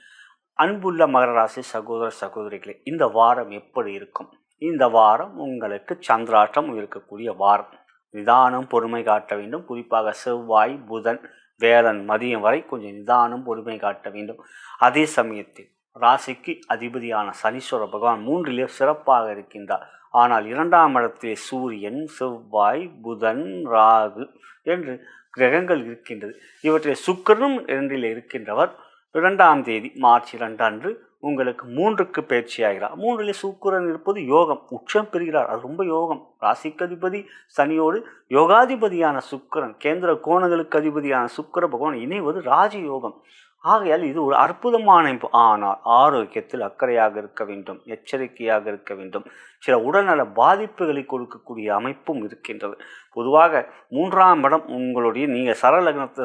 அன்புள்ள மகர ராசி சகோதர சகோதரிகளே, இந்த வாரம் எப்படி இருக்கும்? இந்த வாரம் உங்களுக்கு சந்திராஷ்டம் இருக்கக்கூடிய வாரம். நிதானம் பொறுமை காட்ட வேண்டும். குறிப்பாக செவ்வாய், புதன், வேலன் மதியம் வரை கொஞ்சம் நிதானம் பொறுமை காட்ட வேண்டும். அதே சமயத்தில் ராசிக்கு அதிபதியான சனீஸ்வர பகவான் 3லே சிறப்பாக இருக்கின்றார். ஆனால் 2ஆம் இடத்திலே சூரியன், செவ்வாய், புதன், ராகு என்று கிரகங்கள் இருக்கின்றது. இவற்றில் சுக்கிரனும் 2ல் இருக்கின்றவர் 2ஆம் தேதி மார்ச் 2 அன்று உங்களுக்கு 3க்கு பயிற்சி ஆகிறார். 3லே சுக்கிரன் இருப்பது யோகம், உச்சம் பெறுகிறார். அது ரொம்ப யோகம். ராசிக்கு அதிபதி சனியோடு யோகாதிபதியான சுக்கிரன், கேந்திர கோணங்களுக்கு அதிபதியான சுக்கிர பகவான் இணைவது ராஜயோகம். ஆகையால் இது ஒரு அற்புதமான அமைப்பு. ஆனால் ஆரோக்கியத்தில் அக்கறையாக இருக்க வேண்டும், எச்சரிக்கையாக இருக்க வேண்டும். சில உடல்நல பாதிப்புகளை கொடுக்கக்கூடிய அமைப்பும் இருக்கின்றது. பொதுவாக 3ஆம் இடம் உங்களுடைய நீங்கள்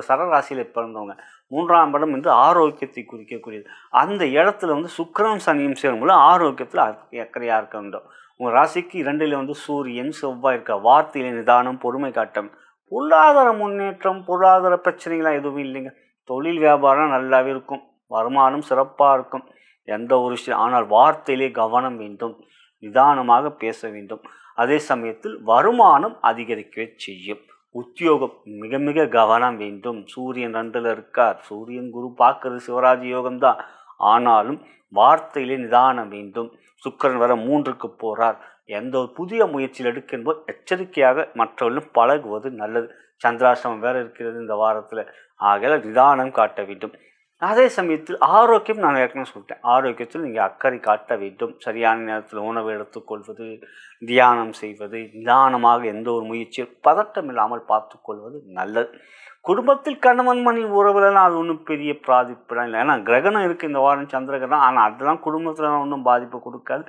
சரராசியில் பிறந்தவங்க 3ஆம் இடம் என்று ஆரோக்கியத்தை குறிக்கக்கூடியது. அந்த இடத்துல சுக்கிரனும் சனியும் சேரும்போது ஆரோக்கியத்தில் அக்கறையாக இருக்க வேண்டும். உங்கள் ராசிக்கு 2ல் சூரியன், செவ்வாய் இருக்க வார்த்தையிலே நிதானம் பொறுமை காட்டும். பொருளாதார முன்னேற்றம், பொருளாதார பிரச்சனைகள்லாம் எதுவும் இல்லைங்க. தொழில் வியாபாரம் நல்லாவே இருக்கும், வருமானம் சிறப்பாக இருக்கும். எந்த ஒரு விஷயம், ஆனால் வார்த்தையிலே கவனம் வேண்டும், நிதானமாக பேச வேண்டும். அதே சமயத்தில் வருமானம் அதிகரிக்கவே செய்யும். உத்தியோகம் மிக மிக கவனம் வேண்டும். சூரியன் 2ல் இருக்கார். சூரியன் குரு பார்க்கறது சிவராஜ யோகம்தான். ஆனாலும் வார்த்தையிலே நிதானம் வேண்டும். சுக்கிரன் வர 3க்கு போகிறார். எந்த ஒரு புதிய முயற்சியில் எடுக்கும்போது எச்சரிக்கையாக மற்றவர்களும் பழகுவது நல்லது. சந்திராஷ்டமம் வேறு இருக்கிறது இந்த வாரத்தில். ஆகையால் நிதானம் காட்ட வேண்டும். அதே சமயத்தில் ஆரோக்கியம் நான் ஏற்கனவே சொல்லிட்டேன். ஆரோக்கியத்தில் நீங்கள் அக்கறை காட்ட வேண்டும். சரியான நேரத்தில் உணவு எடுத்துக்கொள்வது, தியானம் செய்வது, நிதானமாக எந்த ஒரு முயற்சியும் பதட்டம் இல்லாமல் பார்த்து கொள்வது நல்லது. குடும்பத்தில் கணவன் மனைவி உறவுலாம் அது ஒன்றும் பெரிய பாதிப்புலாம் இல்லை. ஏன்னா கிரகணம் இருக்குது இந்த வாரம், சந்திரகிரகணம். ஆனால் அதெல்லாம் குடும்பத்தில் ஒன்றும் பாதிப்பு கொடுக்காது.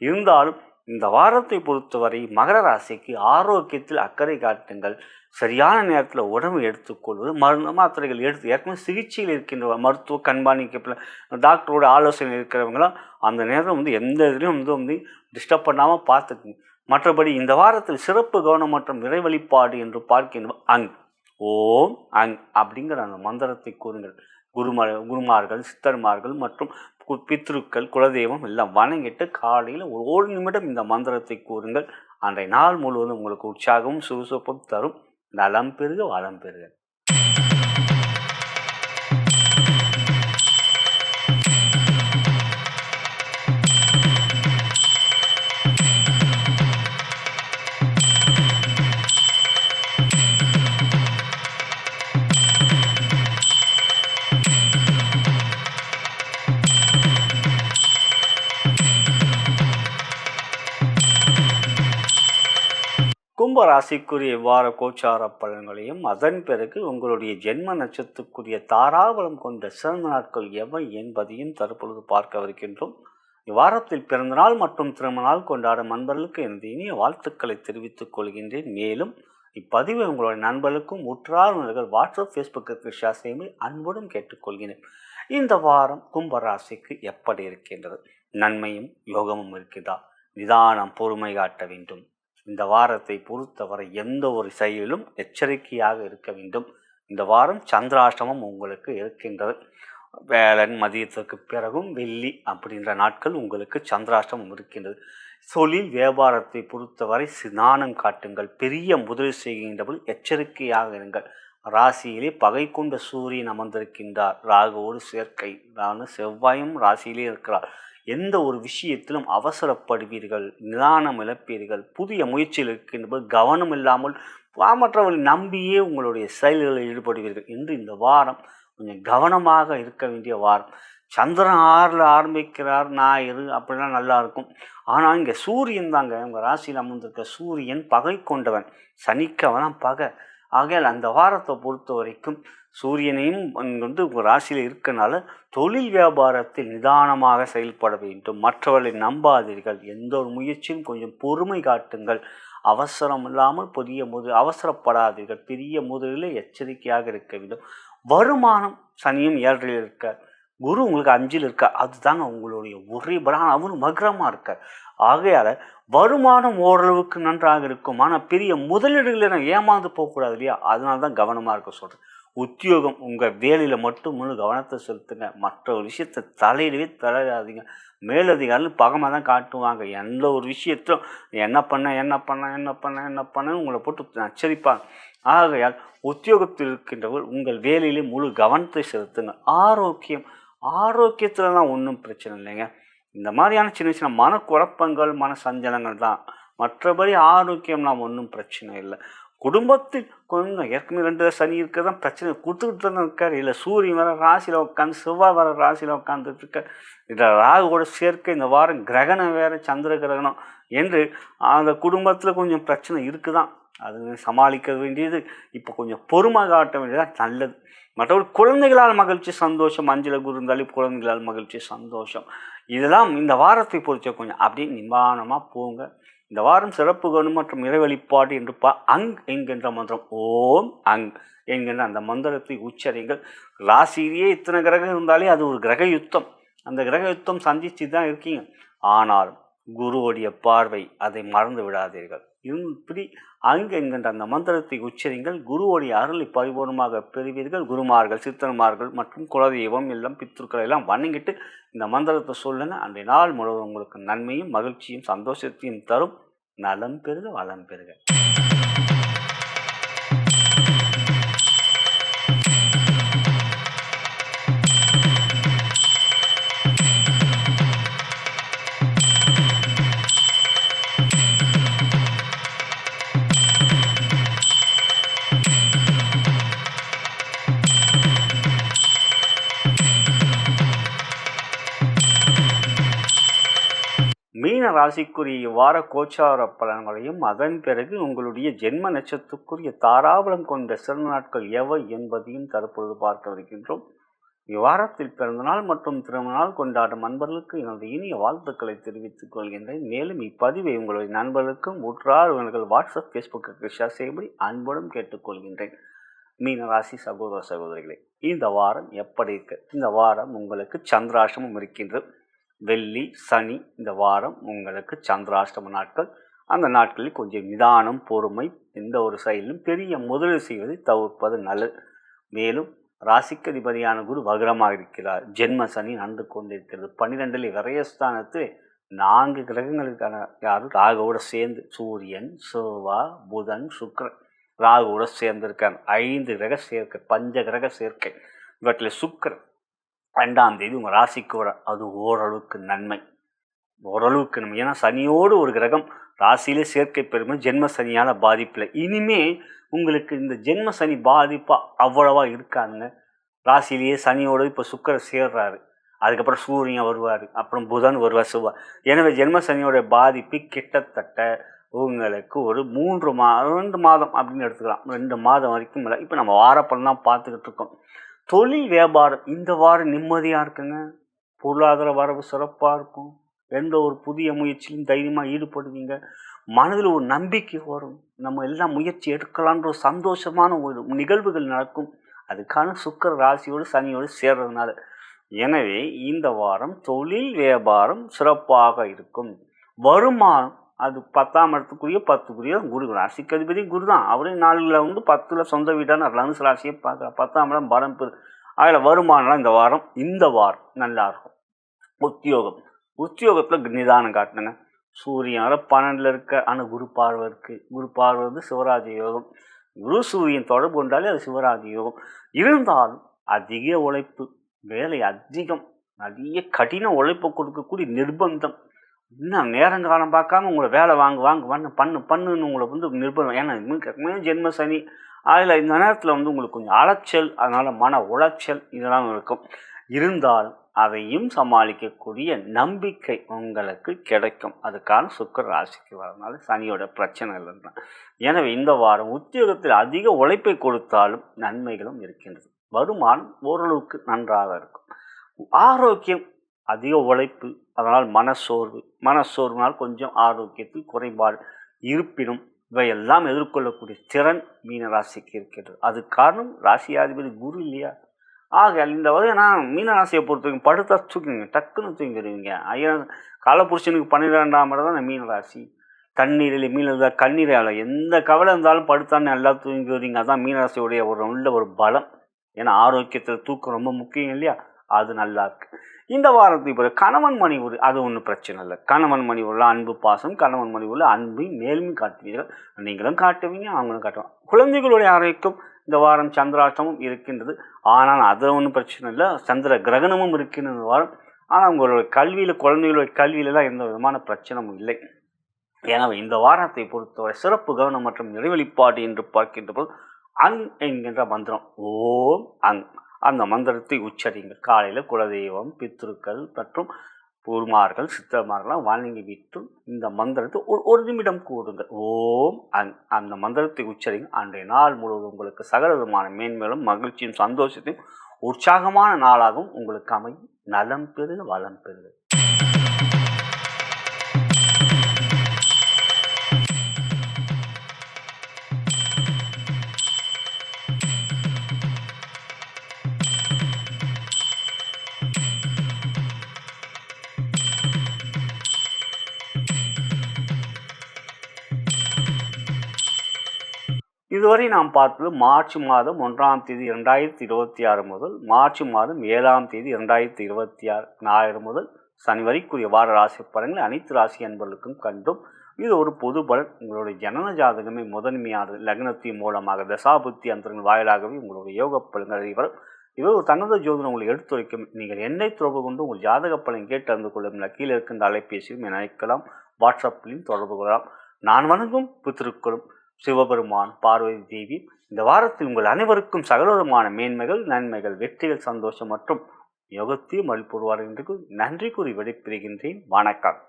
இருந்தாலும் இந்த வாரத்தை பொறுத்தவரை மகர ராசிக்கு ஆரோக்கியத்தில் அக்கறை காட்டுங்கள். சரியான நேரத்தில் உணவு எடுத்துக்கொள்வது, மருந்து மாத்திரைகள் ஏற்கனவே சிகிச்சையில் இருக்கின்ற மருத்துவ கண்காணிக்க டாக்டரோட ஆலோசனை இருக்கிறவங்களாம் அந்த நேரம் எந்த இதுலையும் டிஸ்டர்ப் பண்ணாமல் பார்த்துக்குங்க. மற்றபடி இந்த வாரத்தில் சிறப்பு கவனம் மற்றும் இறை வழிபாடு என்று பார்க்கின்ற அங், ஓம் அங் அப்படிங்கிற அந்த மந்திரத்தை கூறுங்கள். குருமார்கள், சித்தர்மார்கள் மற்றும் பித்ருக்கள், குலதெய்வம் எல்லாம் வணங்கிட்டு காலையில் ஒரு நிமிடம் இந்த மந்திரத்தை கூறுங்கள். அன்றைய நாள் முழுவதும் உங்களுக்கு உற்சாகமும் சுறுசுறுப்பும் தரும். நலம் பெருக வளம் பெருக. கும்பராசிக்குரிய வார கோச்சார பலன்களையும் அதன் பிறகு உங்களுடைய ஜென்ம நட்சத்திரத்துக்குரிய தாராபலம் கொண்ட சிறந்த நாட்கள் எவை என்பதையும் தற்பொழுது பார்க்கவிருக்கின்றோம். இவ்வாரத்தில் பிறந்தநாள் மற்றும் திருமண நாள் கொண்டாடும் நண்பர்களுக்கு எனது இனிய வாழ்த்துக்களை தெரிவித்துக் கொள்கின்றேன். மேலும் இப்பதிவை உங்களுடைய நண்பர்களுக்கும் உற்றார்கள் வாட்ஸ்அப், ஃபேஸ்புக்கு ஷேர் செய்யும்படி அன்புடன் கேட்டுக்கொள்கிறேன். இந்த வாரம் கும்பராசிக்கு எப்படி இருக்கின்றது? நன்மையும் யோகமும் இருக்கிறதா? நிதானம், பொறுமை காட்ட வேண்டும். இந்த வாரத்தை பொறுத்தவரை எந்த ஒரு செயலிலும் எச்சரிக்கையாக இருக்க வேண்டும். இந்த வாரம் சந்திராஷ்டமம் உங்களுக்கு இருக்கின்றது. வேலன் மதியத்துக்கு பிறகும் வெள்ளி அப்படின்ற நாட்கள் உங்களுக்கு சந்திராஷ்டமம் இருக்கின்றது. தொழில் வியாபாரத்தை பொறுத்தவரை சிதானம் காட்டுங்கள். பெரிய முதலீடு செய்கின்றபோது எச்சரிக்கையாக இருங்கள். ராசியிலே பகை கொண்ட சூரியன் அமர்ந்திருக்கின்றார். ராகுவோடு சேர்க்கை, செவ்வாயும் ராசியிலே இருக்கிறார். எந்த ஒரு விஷயத்திலும் அவசரப்படுவீர்கள், நிதானம் இழப்பீர்கள். புதிய முயற்சியில் இருக்கின்றபோது கவனம் இல்லாமல் மற்றவர்களை நம்பியே உங்களுடைய செயல்களில் ஈடுபடுவீர்கள் என்று இந்த வாரம் கொஞ்சம் கவனமாக இருக்க வேண்டிய வாரம். சந்திரன் 6ல் ஆரம்பிக்கிறார், ஞாயிறு அப்படிலாம் நல்லா இருக்கும். ஆனால் இங்கே சூரியன் தாங்க உங்கள் ராசியில் அமர்ந்திருக்க சூரியன் பகை கொண்டவன், சனிக்கு அவன் பகை. ஆகையால் அந்த வாரத்தை பொறுத்த வரைக்கும் சூரியனையும் உங்கள் ராசியில் இருக்கனால தொழில் வியாபாரத்தில் நிதானமாக செயல்பட வேண்டும். மற்றவர்களை நம்பாதீர்கள். எந்த ஒரு முயற்சியும் கொஞ்சம் பொறுமை காட்டுங்கள். அவசரம் இல்லாமல் அவசரப்படாதீர்கள். பெரிய முதலில் எச்சரிக்கையாக இருக்க வேண்டும். வருமானம் சனியும் 7ல் இருக்க, குரு உங்களுக்கு 5ல் இருக்க, அதுதாங்க உங்களுடைய ஒரே பலம். அவரும் மகரமாக இருக்க. ஆகையால் வருமானம் ஓரளவுக்கு நன்றாக இருக்கும். ஆனால் பெரிய முதலீடுகளை ஏமாந்து போகக்கூடாது இல்லையா? அதனால தான் கவனமாக இருக்க சொல்கிறேன். உத்தியோகம், உங்கள் வேலையில் மட்டும் முழு கவனத்தை செலுத்துங்க. மற்ற ஒரு விஷயத்தை தலையிடவே மேலதிகாரிகள் பகமாக தான் காட்டுவாங்க. எந்த ஒரு விஷயத்திலும் என்ன பண்ண உங்களை போட்டு நச்சரிப்பாங்க. ஆகையால் உத்தியோகத்தில் இருக்கின்றவர்கள் உங்கள் வேலையிலே முழு கவனத்தை செலுத்துங்க. ஆரோக்கியத்தில் தான் ஒன்றும் பிரச்சனை இல்லைங்க. இந்த மாதிரியான சின்ன மனக்குழப்பங்கள், சஞ்சலங்கள் தான். மற்றபடி ஆரோக்கியம்லாம் ஒன்றும் பிரச்சனை இல்லை. குடும்பத்தில் கொஞ்சம் ஏற்கனவே 2 சனி இருக்க தான் பிரச்சனை கொடுத்துக்கிட்டு தான் இருக்கார். இல்லை சூரியன் வர ராசியில் உட்காந்து, செவ்வாய் வர ராசியில் உட்காந்துட்டு இருக்கார். இதில் ராகுவோட சேர்க்கை, இந்த வாரம் கிரகணம் வேறு, சந்திர கிரகணம் என்று அந்த குடும்பத்தில் கொஞ்சம் பிரச்சனை இருக்குதான். அது சமாளிக்க வேண்டியது. இப்போ கொஞ்சம் பொறுமை காட்ட வேண்டியதான் நல்லது. மற்றபடி குழந்தைகளால் மகிழ்ச்சி, சந்தோஷம். 5ல் குரு இருந்தாலும் குழந்தைகளால் மகிழ்ச்சி, சந்தோஷம். இதெல்லாம் இந்த வாரத்தை பொறுத்த கொஞ்சம் அப்படியே நிதானமாக போங்க. இந்த வாரம் சிறப்பு கவனம் மற்றும் இறை வழிபாடு என்று அங் என்கின்ற மந்திரம், ஓம் அங் என்கின்ற அந்த மந்திரத்தை உச்சரிங்கள். ராசியிலேயே இத்தனை கிரகம் இருந்தாலே அது ஒரு கிரக யுத்தம். அந்த கிரக யுத்தம் சந்திச்சு தான் இருக்கீங்க. ஆனால் குருவுடைய பார்வை, அதை மறந்து விடாதீர்கள். இப்படி அங்கு என்கின்ற அந்த மந்திரத்தை உச்சரிங்கள். குருவுடைய அருளை பரிபூர்ணமாக பெறுவீர்கள். குருமார்கள், சித்தன்மார்கள் மற்றும் குலதெய்வம் எல்லாம் பித்ருக்களை எல்லாம் வணங்கிட்டு இந்த மந்திரத்தை சொல்லுங்க. அன்றைய நாள் முழுவதும் உங்களுக்கு நன்மையும் மகிழ்ச்சியும் சந்தோஷத்தையும் தரும். நலம் பெறுக, வளம் பெறுக. மீன ராசிக்குரிய வார கோச்சார பலன்களையும் அதன் பிறகு உங்களுடைய ஜென்ம நட்சத்திரத்துக்குரிய தாராபலம் கொண்ட சிறந்த நாட்கள் எவை என்பதையும் தற்பொழுது பார்க்க இருக்கின்றோம். இவ்வாரத்தில் பிறந்தநாள் மற்றும் திருமண நாள் கொண்டாடும் நண்பர்களுக்கு எனது இனிய வாழ்த்துக்களை தெரிவித்துக் கொள்கின்றேன். மேலும் இப்பதிவை உங்களுடைய நண்பர்களுக்கும் உற்றார்கள் வாட்ஸ்அப், ஃபேஸ்புக்கு ஷேர் செய்யும்படி அன்புடன் கேட்டுக்கொள்கின்றேன். மீன ராசி சகோதர சகோதரிகளே, இந்த வாரம் எப்படி இருக்கு? இந்த வாரம் உங்களுக்கு சந்திராஷ்டமம் இருக்கின்றது. வெள்ளி, சனி இந்த வாரம் உங்களுக்கு சந்திராஷ்டம நாட்கள். அந்த நாட்களில் கொஞ்சம் நிதானம், பொறுமை. எந்த ஒரு செயலிலும் பெரிய முதலீடு செய்வதை தவிர்ப்பது நல்லது. மேலும் ராசிக்கு அதிபதியான குரு வக்ரமாக இருக்கிறார். ஜென்ம சனி நடந்து கொண்டிருக்கிறது. 12ல் விரயஸ்தானத்தில் 4 கிரகங்களுக்கான யாரும் ராகுவோட சேர்ந்து, சூரியன், செவ்வாய், புதன், சுக்கிரன் ராகுவோட சேர்ந்திருக்காங்க. 5 கிரக சேர்க்கை, பஞ்ச கிரக சேர்க்கை. இவற்றில் சுக்கிரன் 2ஆம் தேதி உங்கள் ராசிக்கு வர, அது ஓரளவுக்கு நன்மை. ஏன்னா சனியோடு ஒரு கிரகம் ராசியிலே சேர்க்கை பெறும். ஜென்ம சனியான பாதிப்பில் இனிமே உங்களுக்கு இந்த ஜென்ம சனி பாதிப்பா அவ்வளவா இருக்காதுங்க. ராசியிலேயே சனியோடு இப்போ சுக்கிரன் சேர்றாரு. அதுக்கப்புறம் சூரியன் வருவார், அப்புறம் புதன் வருவார், செவ்வாய். எனவே ஜென்ம சனியோட பாதிப்பு கிட்டத்தட்ட உங்களுக்கு ஒரு 2 மாதம் அப்படின்னு எடுத்துக்கலாம். 2 மாதம் வரைக்கும் இல்லை. இப்போ நம்ம வாரப்படம் தான் பார்த்துக்கிட்டு இருக்கோம். தொழில் வியாபாரம் இந்த வாரம் நிம்மதியாக இருக்குங்க. பொருளாதார வரவு சிறப்பாக இருக்கும். எந்த ஒரு புதிய முயற்சியிலும் தைரியமாக ஈடுபடுவீங்க. மனதில் ஒரு நம்பிக்கை வரும். நம்ம எல்லாம் முயற்சி எடுக்கலான்ற ஒரு சந்தோஷமான ஒரு நிகழ்வுகள் நடக்கும். அதுக்கான சுக்கிர ராசியோடு சனியோடு சேர்றதுனால. எனவே இந்த வாரம் தொழில் வியாபாரம் சிறப்பாக இருக்கும். வருமானம் அது 10ஆம் இடத்துக்குரிய 10க்குரிய குரு, ராசிக்கு அதிபதி குரு தான். அவரே நாளில் வந்து 10ல் சொந்த வீடான தனுசு ராசியை பார்க்குறார். 10ஆம் இடம் பலம் பெரு. அதில் வருமானம் இந்த வாரம் நல்லா இருக்கும். உத்தியோகத்தில் நிதானம் காட்டணுங்க. சூரியன் 12ல் இருக்க, ஆனால் குரு பார்வை இருக்குது. குரு பார்வை வந்து சிவராஜ யோகம். குரு சூரியன் தொடர்பு கொண்டாலே அது சிவராஜ யோகம். இருந்தாலும் அதிக உழைப்பு, வேலை அதிகம், நிறைய கடின உழைப்பை கொடுக்கக்கூடிய நிர்பந்தம். இன்னும் நேரங்காலம் பார்க்காம உங்களை வேலை பண்ணுன்னு உங்களை வந்து நிர்பந்தம். ஏன்னா ஜென்ம சனி. அதில் இந்த நேரத்தில் வந்து உங்களுக்கு கொஞ்சம் அலைச்சல், அதனால் மன உளைச்சல் இதெல்லாம் இருக்கும். இருந்தாலும் அதையும் சமாளிக்கக்கூடிய நம்பிக்கை உங்களுக்கு கிடைக்கும். அதுக்கான சுக்கிர ராசிக்கு வரதுனால சனியோட பிரச்சனை இல்லைன்னா. எனவே இந்த வாரம் உத்தியோகத்தில் அதிக உழைப்பை கொடுத்தாலும் நன்மைகளும் இருக்கின்றது. வருமானம் ஓரளவுக்கு நன்றாக இருக்கும். ஆரோக்கியம் அதிக உழைப்பு, அதனால் மனசோர்வினால் கொஞ்சம் ஆரோக்கியத்தில் குறைபாடு இருப்பினும் இவையெல்லாம் எதிர்கொள்ளக்கூடிய திறன் மீனராசிக்கு இருக்கின்றது. அது காரணம் ராசியாதிபதி குரு இல்லையா? ஆக இந்த வகை நான் மீனராசியை பொறுத்தவரைக்கும் படுத்தா தூக்குங்க, டக்குன்னு தூங்கிடுவீங்க. காலபுருஷனுக்கு 12ஆம் இடம் தான் மீனராசி. தண்ணீரில் மீனதா கண்ணீரால் எந்த கவலை இருந்தாலும் படுத்தான்னு நல்லா தூங்கி வருவீங்க. அதுதான் மீனராசியுடைய ஒரு பலம். ஏன்னா ஆரோக்கியத்தில் தூக்கம் ரொம்ப முக்கியம் இல்லையா? அது நல்லா இருக்கு. இந்த வாரத்துக்கு பிறகு கணவன் மணி உறவு அது ஒன்றும் பிரச்சனை இல்லை. கணவன் மணி உள்ள அன்பு பாசம், கணவன் மணி உள்ள அன்பை மேலும் காட்டுவீர்கள். நீங்களும் காட்டுவீங்க, அவங்களும் காட்டுவாங்க. குழந்தைகளுடைய ஆரோக்கியம் இந்த வாரம் சந்திராஷ்டமும் இருக்கின்றது. ஆனால் அதில் ஒன்றும் பிரச்சனை இல்லை. சந்திர கிரகணமும் இருக்கின்ற இந்த வாரம். ஆனால் உங்களுடைய கல்வியில், குழந்தைகளுடைய கல்வியிலலாம் எந்த விதமான பிரச்சனையும் இல்லை. எனவே இந்த வாரத்தை பொறுத்தவரை சிறப்பு கவனம் மற்றும் நிறைவெளிப்பாடு என்று பார்க்கின்ற போது அங் என்கின்ற மந்திரம், ஓம் அங், அந்த மந்திரத்தை உச்சரிங்கள். காலையில் குலதெய்வம், பித்ருக்கள் மற்றும் குருமார்கள், சித்தர்மார்கள்லாம் வணங்கி விட்டு இந்த மந்திரத்தை ஒரு நிமிடம் கூறுங்கள். ஓம் அங், அந்த மந்திரத்தை உச்சரிங்க. அன்றைய நாள் முழுவதும் உங்களுக்கு சகல விதமான மேன்மேலும் மகிழ்ச்சியும் சந்தோஷத்தையும் உற்சாகமான நாளாகவும் உங்களுக்கு அமையும். நலம் பெறுக, வளம் பெறுக. இதுவரை நாம் பார்த்தது மார்ச் மாதம் 1ஆம் தேதி 2026 முதல் மார்ச் மாதம் 7ஆம் தேதி 2026 ஞாயிறு முதல் சனி வரைக்குரிய வார ராசி பலன்களை அனைத்து ராசி அன்பர்களுக்கும் கண்டும். இது ஒரு பொது பலன். உங்களுடைய ஜனன ஜாதகமே முதன்மையானது. லக்னத்தின் மூலமாக தசாபுத்தி அந்தரங்கள் வாயிலாகவே உங்களுடைய யோக பலன்கள் அறிவரும். இவர் ஒரு தன்னத ஜோதிடம் உங்களை எடுத்துரைக்கும். நீங்கள் என்னை தொடர்பு கொண்டு உங்கள் ஜாதக பலன் கேட்டு அறிந்து கொள்ளும். கீழே இருக்கின்ற அலைபேசியும் என அழைக்கலாம், வாட்ஸ்அப்பிலையும் தொடர்பு கொள்ளலாம். நான் வணங்கும் பித்திருக்களும் சிவபெருமான், பார்வதி தேவி இந்த வாரத்தில் உங்கள் அனைவருக்கும் சகலவிதமான மேன்மைகள், நன்மைகள், வெற்றிகள், சந்தோஷம் மற்றும் யோகத்தையும் அளிப்புவார் என்று நன்றி கூறி விடைபெறுகின்றேன். வணக்கம்.